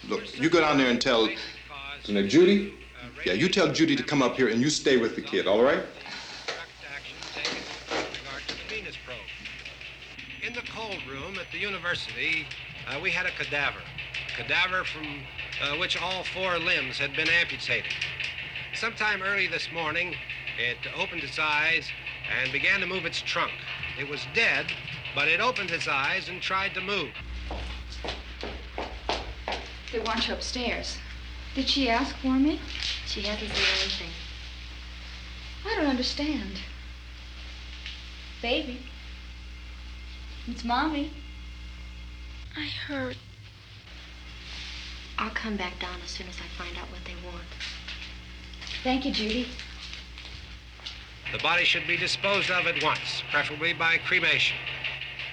S7: Look, you go down there and tell... Now, Judy? Yeah, you tell Judy to come up here and you stay with the kid, all right?
S16: In the cold room at the university, we had a cadaver from which all 4 limbs had been amputated. Sometime early this morning, it opened its eyes and began to move its trunk. It was dead, but it opened its eyes and tried to move.
S11: They want you upstairs. Did she ask for me?
S12: She hasn't said anything.
S11: I don't understand. Baby. It's Mommy.
S12: I heard. I'll come back down as soon as I find out what they want.
S11: Thank you, Judy.
S16: The body should be disposed of at once, preferably by cremation.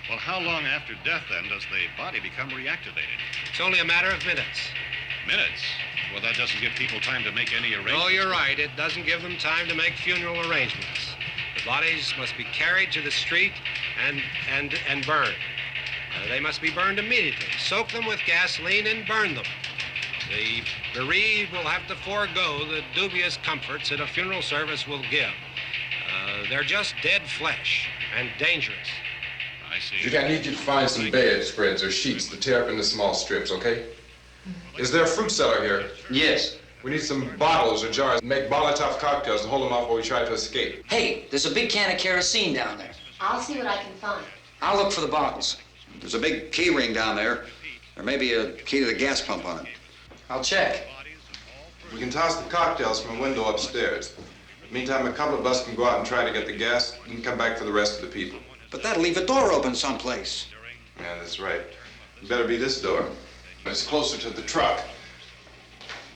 S3: Well, how long after death, then, does the body become reactivated?
S16: It's only a matter of minutes.
S3: Minutes? Well, that doesn't give people time to make any arrangements.
S16: Oh, you're right. It doesn't give them time to make funeral arrangements. The bodies must be carried to the street and burned. They must be burned immediately. Soak them with gasoline and burn them. The bereaved will have to forego the dubious comforts that a funeral service will give. They're just dead flesh and dangerous.
S3: I see.
S7: Judy, I need you to find some bedspreads or sheets to tear up into small strips, okay? Is there a fruit cellar here?
S9: Yes.
S7: We need some bottles or jars to make Molotov cocktails and hold them off while we try to escape.
S9: Hey, there's a big can of kerosene down there.
S12: I'll see what I can find.
S9: I'll look for the bottles.
S10: There's a big key ring down there. There may be a key to the gas pump on it.
S9: I'll check.
S7: We can toss the cocktails from a window upstairs. Meantime, a couple of us can go out and try to get the gas and come back for the rest of the people.
S10: But that'll leave a door open someplace.
S7: Yeah, that's right. It better be this door. It's closer to the truck.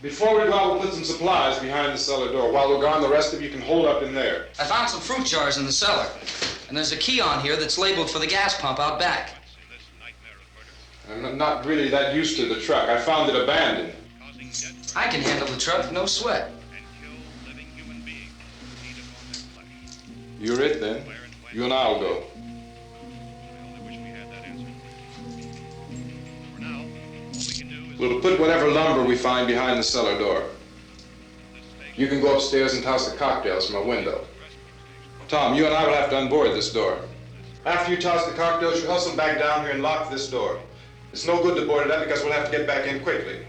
S7: Before we go out, we'll put some supplies behind the cellar door. While we're gone, the rest of you can hold up in there.
S9: I found some fruit jars in the cellar. And there's a key on here that's labeled for the gas pump out back.
S7: I'm not really that used to the truck. I found it abandoned.
S9: I can handle the truck, no sweat.
S7: You're it, then. You and I'll go. We'll put whatever lumber we find behind the cellar door. You can go upstairs and toss the cocktails from a window. Tom, you and I will have to unboard this door. After you toss the cocktails, you hustle back down here and lock this door. It's no good to board it up because we'll have to get back in quickly.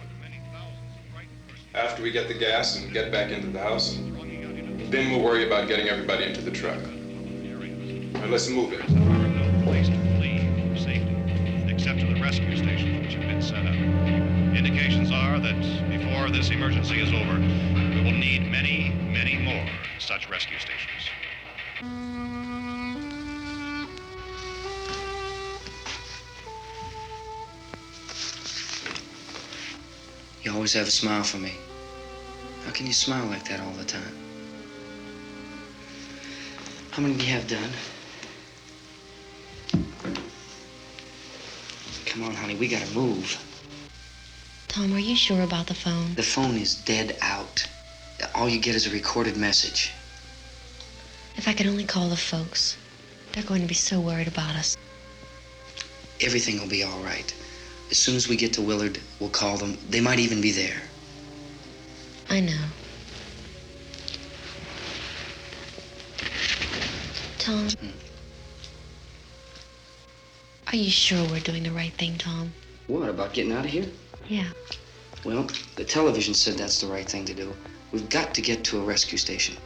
S7: After we get the gas and get back into the house, then we'll worry about getting everybody into the truck. Now let's move it.
S3: There are no place to flee for safety, except to the rescue stations which have been set up. Indications are that before this emergency is over, we will need many, many more such rescue stations.
S9: You always have a smile for me. How can you smile like that all the time? How many do you have done? Come on, honey, we gotta move.
S12: Tom, are you sure about the phone?
S9: The phone is dead out. All you get is a recorded message.
S12: If I could only call the folks. They're going to be so worried about us.
S9: Everything will be all right. As soon as we get to Willard, we'll call them. They might even be there.
S12: I know. Tom, are you sure we're doing the right thing, Tom?
S9: What, about getting out of here?
S12: Yeah.
S9: Well, the television said that's the right thing to do. We've got to get to a rescue station.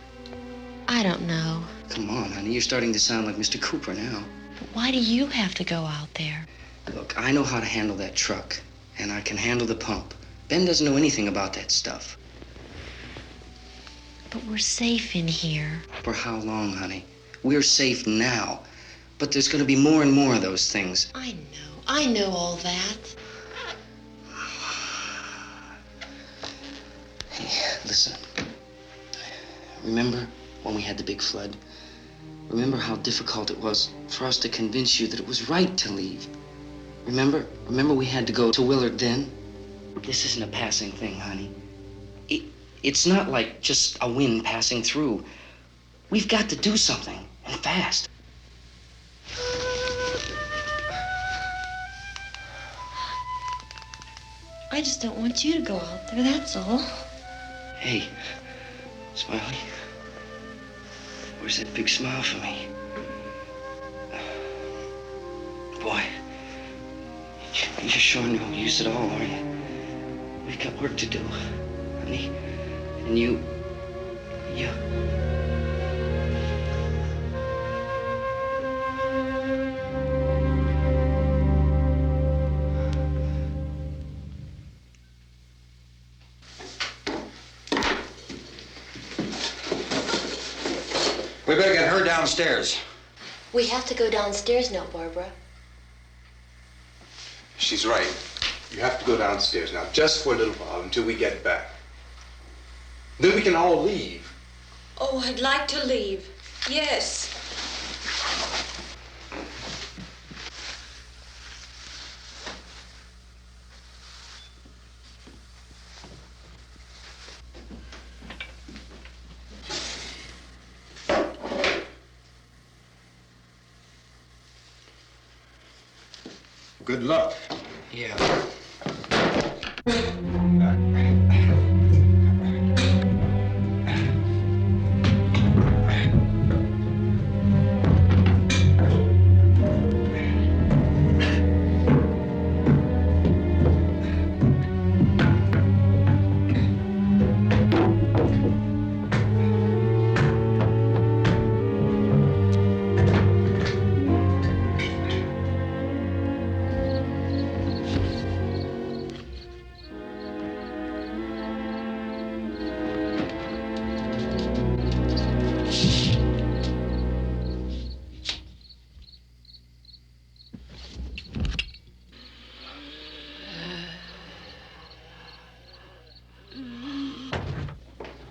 S12: I don't know.
S9: Come on, honey. You're starting to sound like Mr. Cooper now.
S12: But why do you have to go out there?
S9: Look, I know how to handle that truck, and I can handle the pump. Ben doesn't know anything about that stuff.
S12: But we're safe in here.
S9: For how long, honey? We're safe now. But there's going to be more and more of those things.
S12: I know all that.
S9: Hey, listen. Remember when we had the big flood? Remember how difficult it was for us to convince you that it was right to leave? Remember we had to go to Willard then? This isn't a passing thing, honey. It's not like just a wind passing through. We've got to do something, and fast.
S12: I just don't want you to go out there, that's all.
S9: Hey, Smiley. Where's that big smile for me? Boy, you're sure no use at all, are you? We've got work to do, honey. And you...
S10: We better get her downstairs.
S12: We have to go downstairs now, Barbara.
S6: She's right. You have to go downstairs now, just for a little while, until we get back. Then we can all leave.
S8: Oh, I'd like to leave. Yes.
S7: Good luck.
S9: Yeah.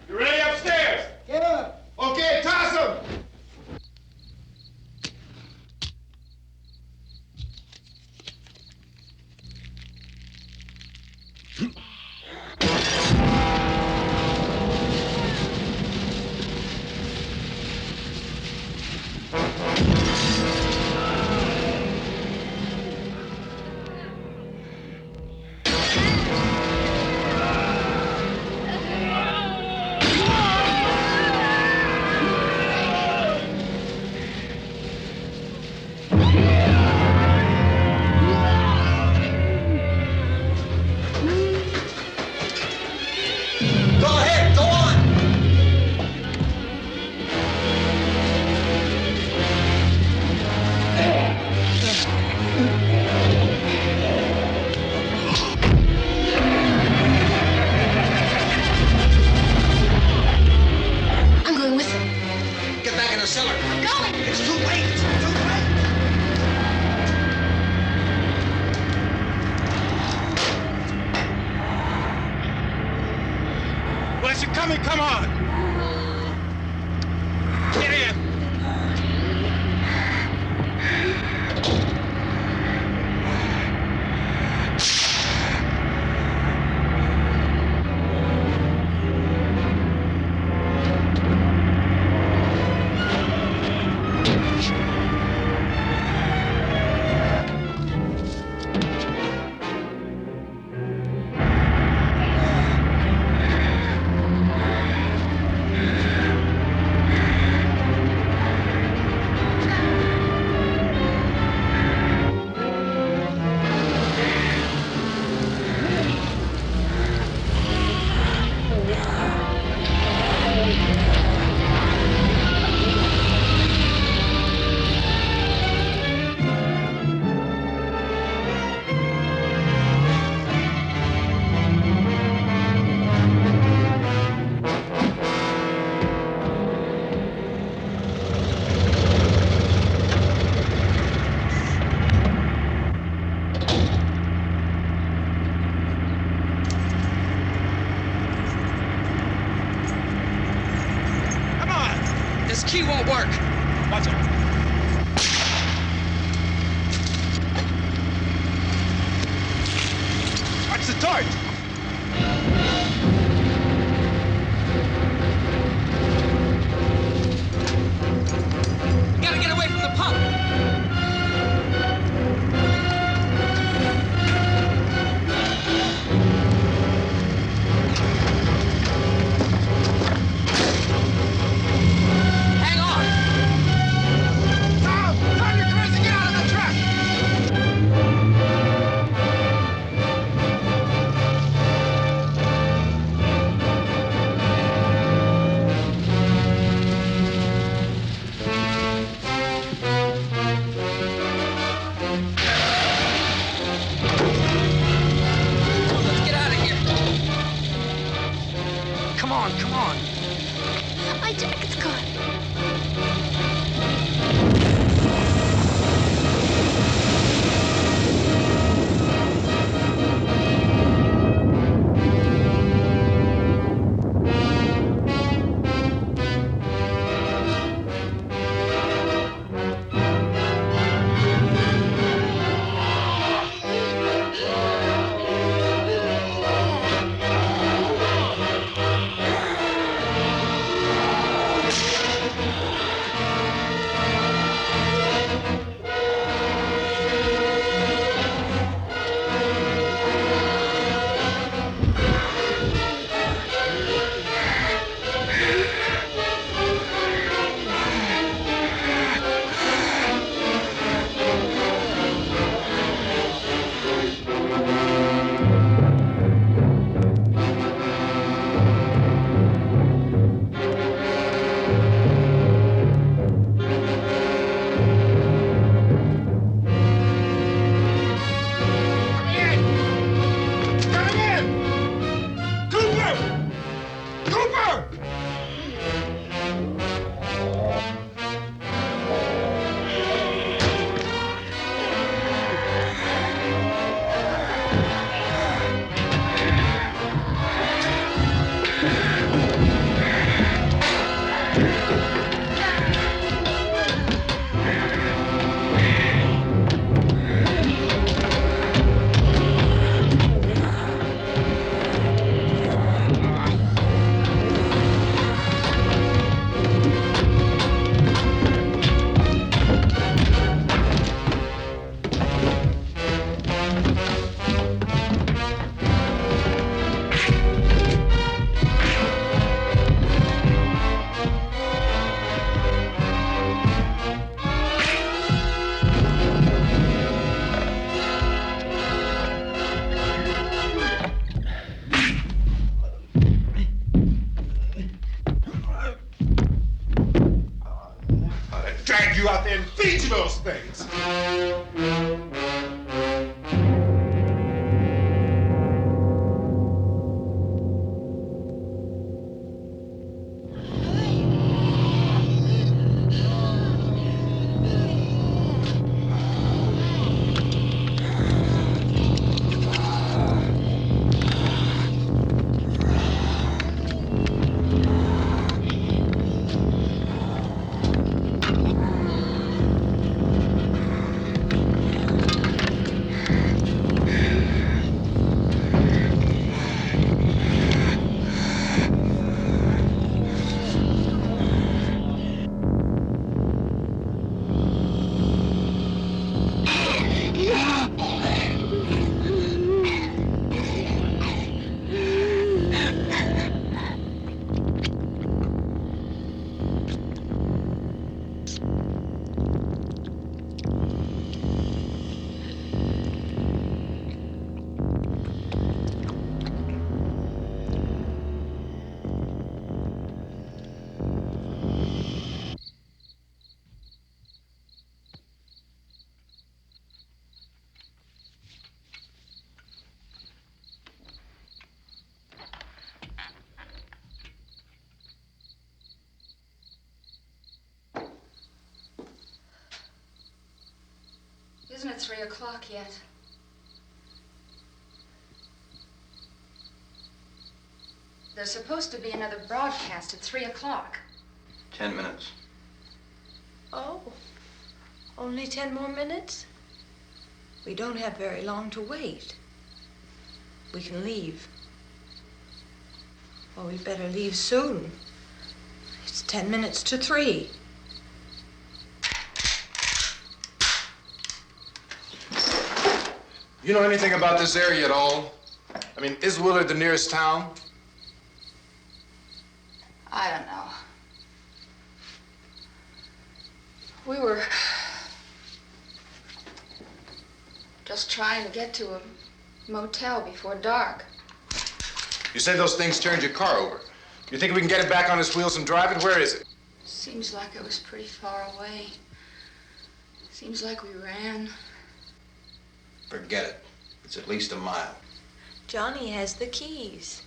S13: You ready upstairs? Yeah. Okay, toss him.
S12: I'm going with him.
S10: Get back in the cellar.
S12: I'm going.
S10: It's too late. It's too late.
S13: Unless you're coming, come on. Get in.
S9: This key won't work.
S13: Watch it. Watch the torch.
S9: You gotta get away from the pump. Hang on.
S13: Tom, you're crazy. Get out of the truck.
S9: Let's get out of here. Come on, come on.
S12: My jacket's caught.
S13: Drag you out there and feed you those things.
S11: Isn't it 3 o'clock yet? There's supposed to be another broadcast at 3 o'clock.
S18: 10 minutes.
S8: Oh, only 10 more minutes? We don't have very long to wait. We can leave. Well, we'd better leave soon. It's 10 minutes to 3.
S7: You know anything about this area at all? I mean, is Willard the nearest town?
S11: I don't know. We were just trying to get to a motel before dark.
S7: You said those things turned your car over. You think we can get it back on its wheels and drive it? Where is it?
S11: Seems like it was pretty far away. Seems like we ran.
S10: Forget it. It's at least a mile.
S8: Johnny has the keys.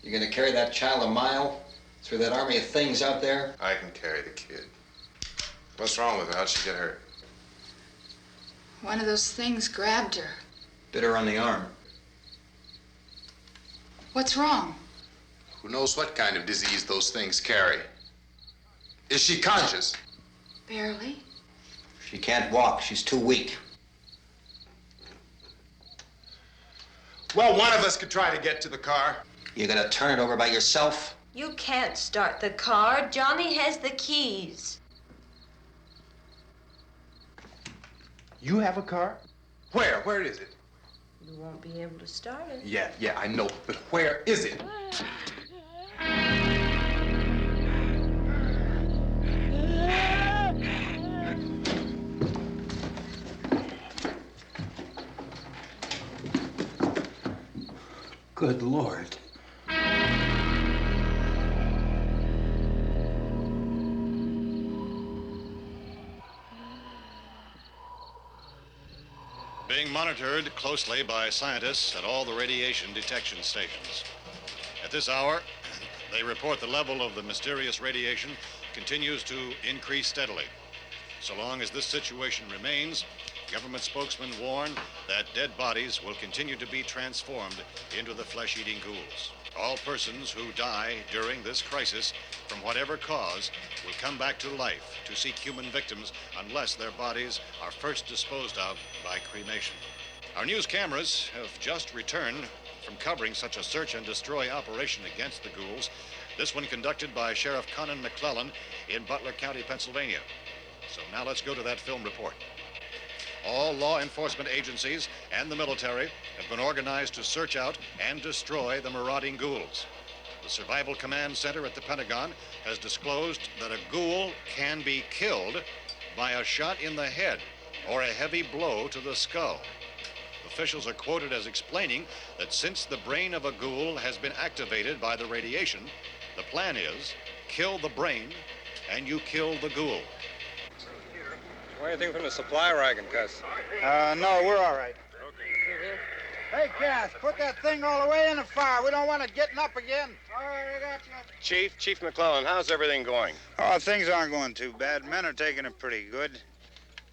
S10: You gonna carry that child a mile through that army of things out there?
S7: I can carry the kid. What's wrong with her? How'd she get hurt?
S11: One of those things grabbed her.
S10: Bit her on the arm.
S11: What's wrong?
S7: Who knows what kind of disease those things carry? Is she conscious?
S11: Barely.
S10: She can't walk. She's too weak.
S7: Well, one of us could try to get to the car.
S10: You gonna turn it over by yourself?
S8: You can't start the car. Johnny has the keys.
S7: You have a car? Where? Where is it?
S8: You won't be able to start it.
S7: Yeah, I know. But where is it?
S10: Good Lord.
S3: Being monitored closely by scientists at all the radiation detection stations. At this hour, they report the level of the mysterious radiation continues to increase steadily. So long as this situation remains, government spokesmen warn that dead bodies will continue to be transformed into the flesh-eating ghouls. All persons who die during this crisis, from whatever cause, will come back to life to seek human victims unless their bodies are first disposed of by cremation. Our news cameras have just returned from covering such a search and destroy operation against the ghouls, this one conducted by Sheriff Conan McClellan in Butler County, Pennsylvania. So now let's go to that film report. All law enforcement agencies and the military have been organized to search out and destroy the marauding ghouls. The Survival Command Center at the Pentagon has disclosed that a ghoul can be killed by a shot in the head or a heavy blow to the skull. Officials are quoted as explaining that since the brain of a ghoul has been activated by the radiation, the plan is kill the brain and you kill the ghoul.
S13: Anything from the supply wagon, Cuss?
S17: No, we're all right. Hey, Cass, put that thing all the way in the fire. We don't want it getting up again. All right, I got you.
S13: Chief McClellan, how's everything going?
S17: Oh, things aren't going too bad. Men are taking it pretty good.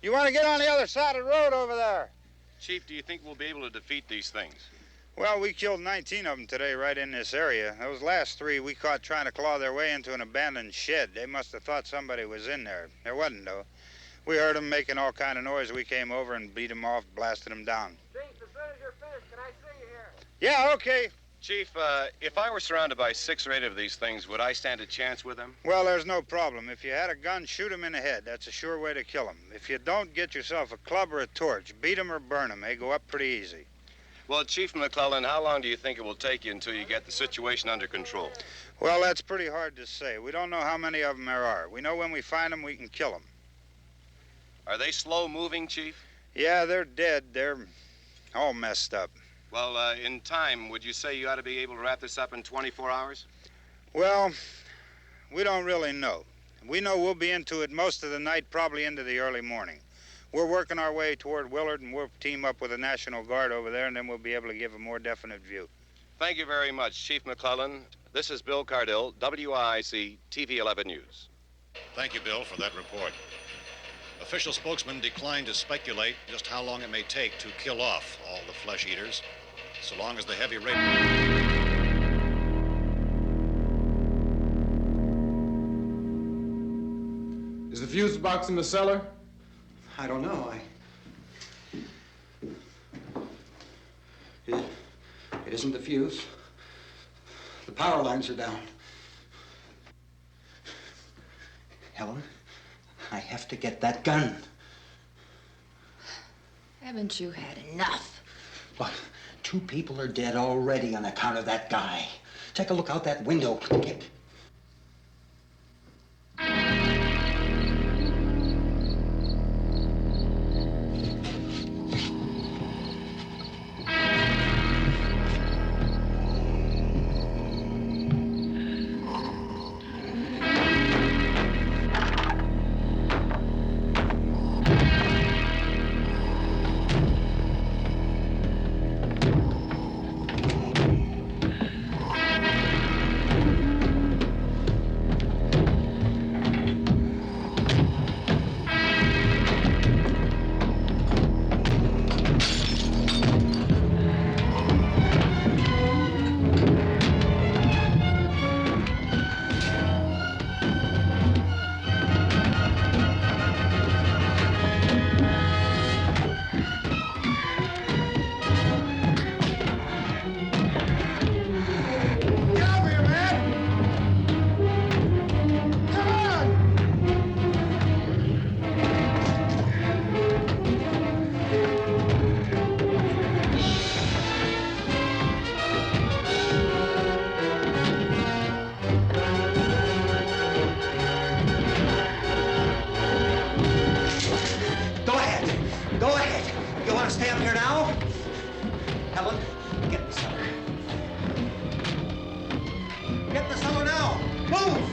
S17: You want to get on the other side of the road over there?
S13: Chief, do you think we'll be able to defeat these things?
S17: Well, we killed 19 of them today right in this area. Those last 3 we caught trying to claw their way into an abandoned shed. They must have thought somebody was in there. There wasn't, though. We heard them making all kind of noise. We came over and beat them off, blasted them down.
S13: Chief, as soon as you're finished, can I see you here?
S17: Yeah, okay.
S13: Chief, if I were surrounded by 6 or 8 of these things, would I stand a chance with them?
S17: Well, there's no problem. If you had a gun, shoot them in the head. That's a sure way to kill them. If you don't, get yourself a club or a torch. Beat them or burn them. They go up pretty easy.
S13: Well, Chief McClellan, how long do you think it will take you until you get the situation under control?
S17: Well, that's pretty hard to say. We don't know how many of them there are. We know when we find them, we can kill them.
S13: Are they slow-moving, Chief?
S17: Yeah, they're dead. They're all messed up.
S13: Well, in time, would you say you ought to be able to wrap this up in 24 hours?
S17: Well, we don't really know. We know we'll be into it most of the night, probably into the early morning. We're working our way toward Willard, and we'll team up with the National Guard over there, and then we'll be able to give a more definite view.
S13: Thank you very much, Chief McClellan. This is Bill Cardill, WIC TV 11 News.
S3: Thank you, Bill, for that report. Official spokesman declined to speculate just how long it may take to kill off all the flesh eaters, so long as the heavy rate...
S7: Is the fuse box in the cellar?
S10: I don't know. It isn't the fuse. The power lines are down. Helen, I have to get that gun.
S8: Haven't you had enough?
S10: What? 2 people are dead already on account of that guy. Take a look out that window. Get... Go ahead. You want to stay up here now? Helen, get in the cellar. Get in the cellar now. Move!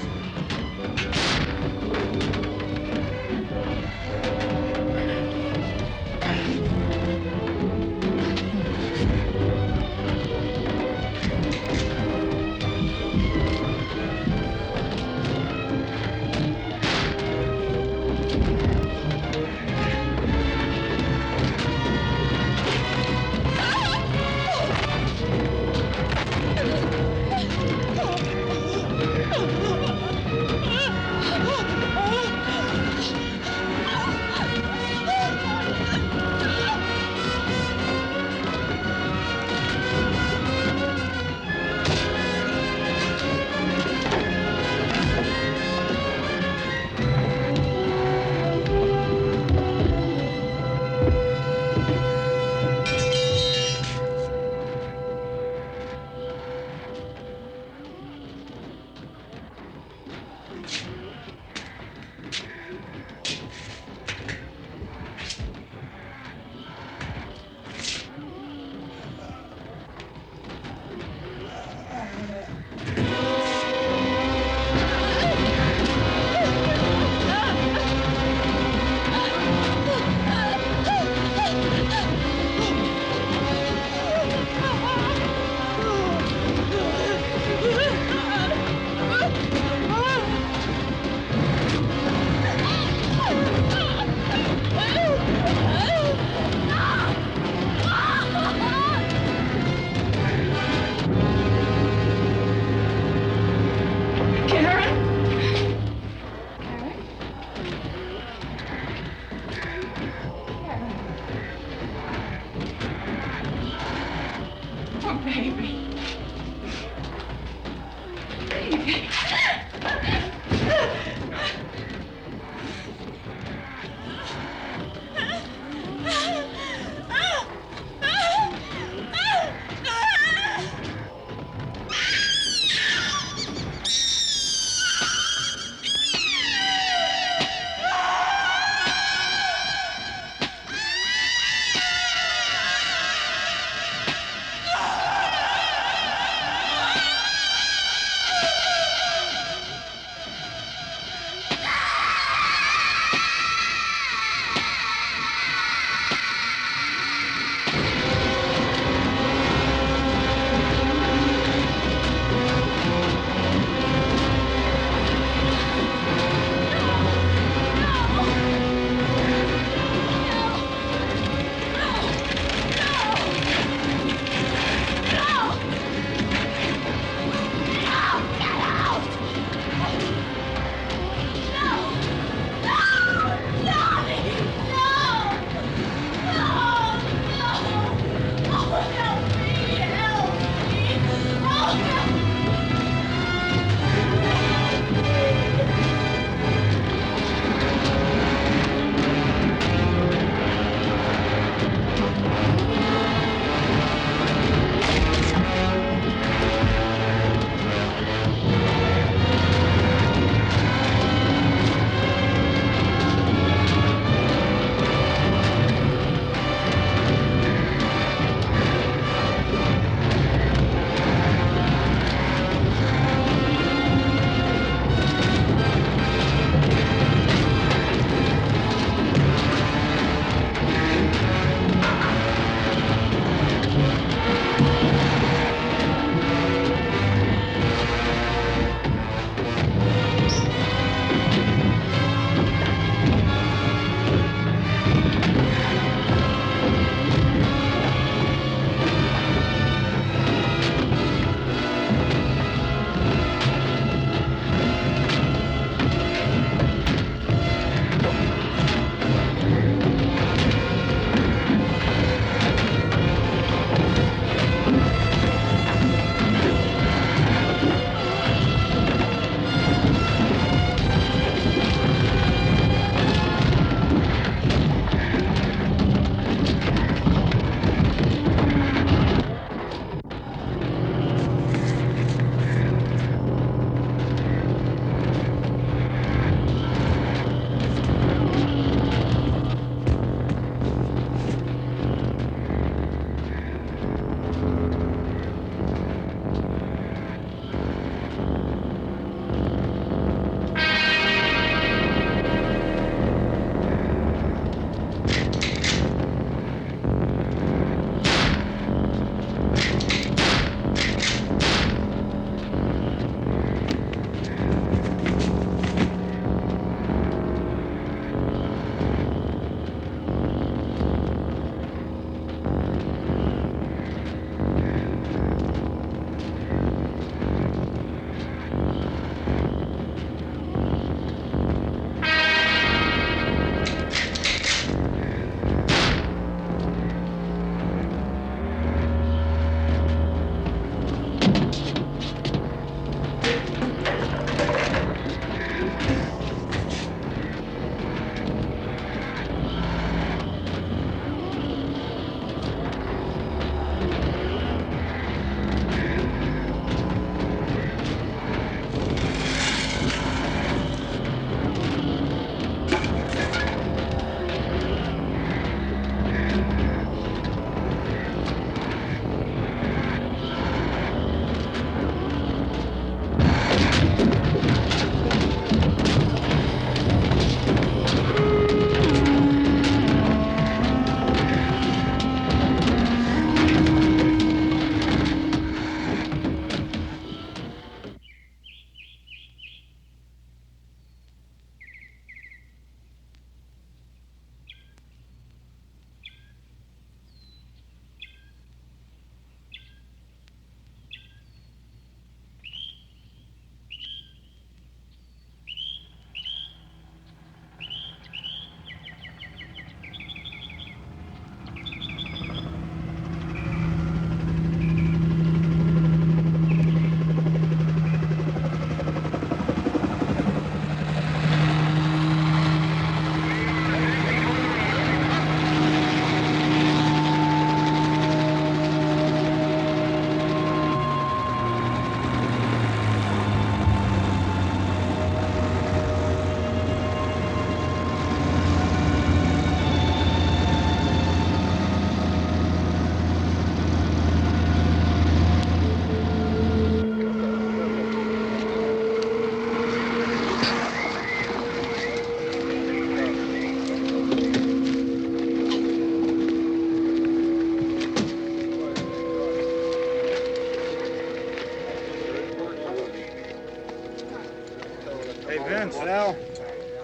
S17: Vince, Al,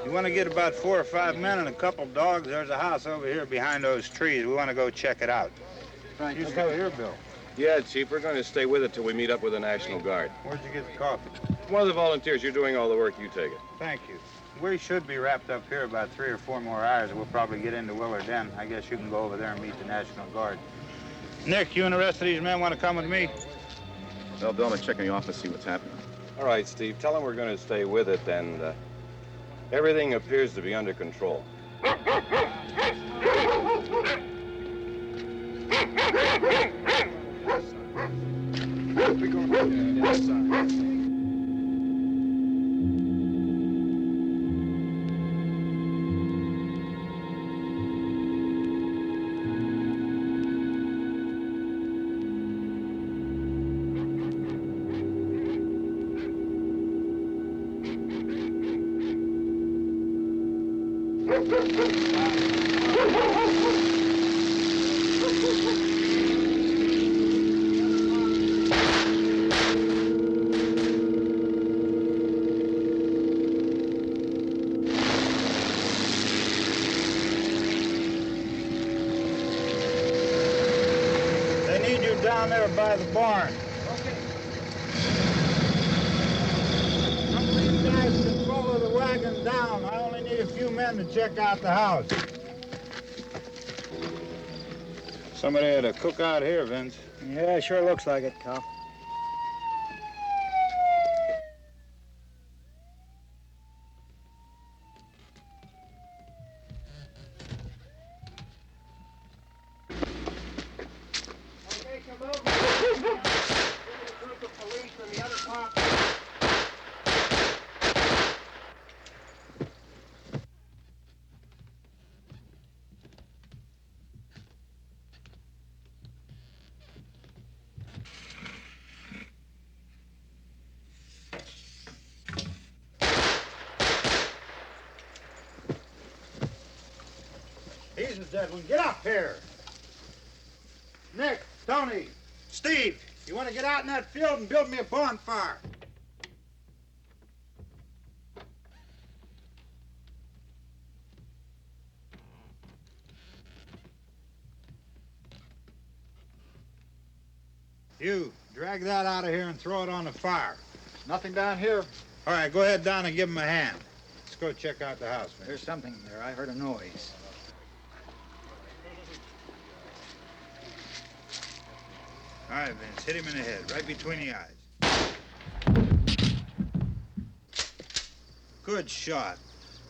S17: you want to get about 4 or 5 men and a couple dogs? There's a house over here behind those trees. We want to go check it out.
S18: Right.
S17: You go here, Bill.
S13: Yeah, Chief, we're going to stay with it till we meet up with the National Guard.
S17: Where'd you get the coffee?
S13: One of the volunteers, you're doing all the work, you take it.
S17: Thank you. We should be wrapped up here about 3 or 4 more hours. We'll probably get into Willard then. I guess you can go over there and meet the National Guard. Nick, you and the rest of these men want to come with me?
S18: Well, Bill, I'm gonna check in the office, see what's happening.
S13: All right, Steve, tell them we're going to stay with it, and everything appears to be under control.
S17: They need you down there by the barn. Okay. Some of these guys can follow the wagon down. I only need a few men to check out the house. Somebody had a cookout here, Vince.
S18: Yeah, sure looks like it, Cal.
S17: He's the dead one. Get up here. Nick, Tony, Steve, you want to get out in that field and build me a bonfire? You, drag that out of here and throw it on the fire.
S18: Nothing down here.
S17: All right, go ahead down and give him a hand. Let's go check out the house, man.
S18: There's something there. I heard a noise.
S17: All right, Vince, hit him in the head, right between the eyes. Good shot.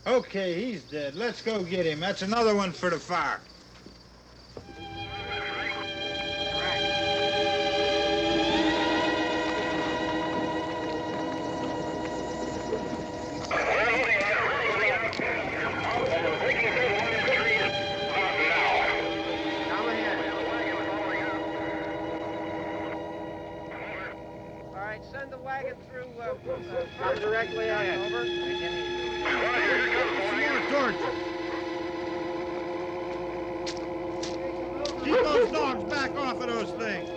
S17: Okay, he's dead. Let's go get him. That's another one for the fire.
S2: Send the wagon through directly ahead. Over.
S17: Some more torches. Keep those dogs back off of those things.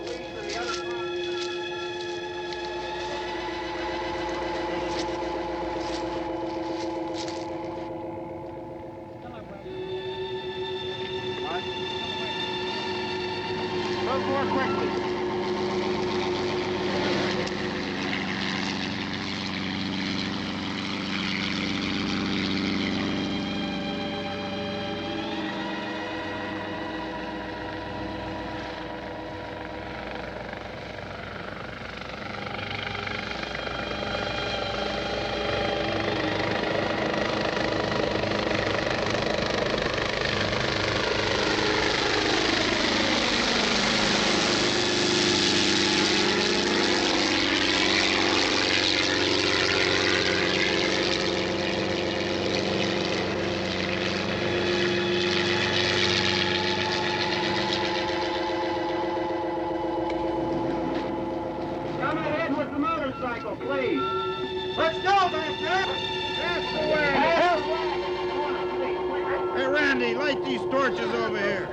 S2: Move more quickly.
S19: Please. Let's go back there. That's the way.
S17: Hey, Randy, light these torches over here.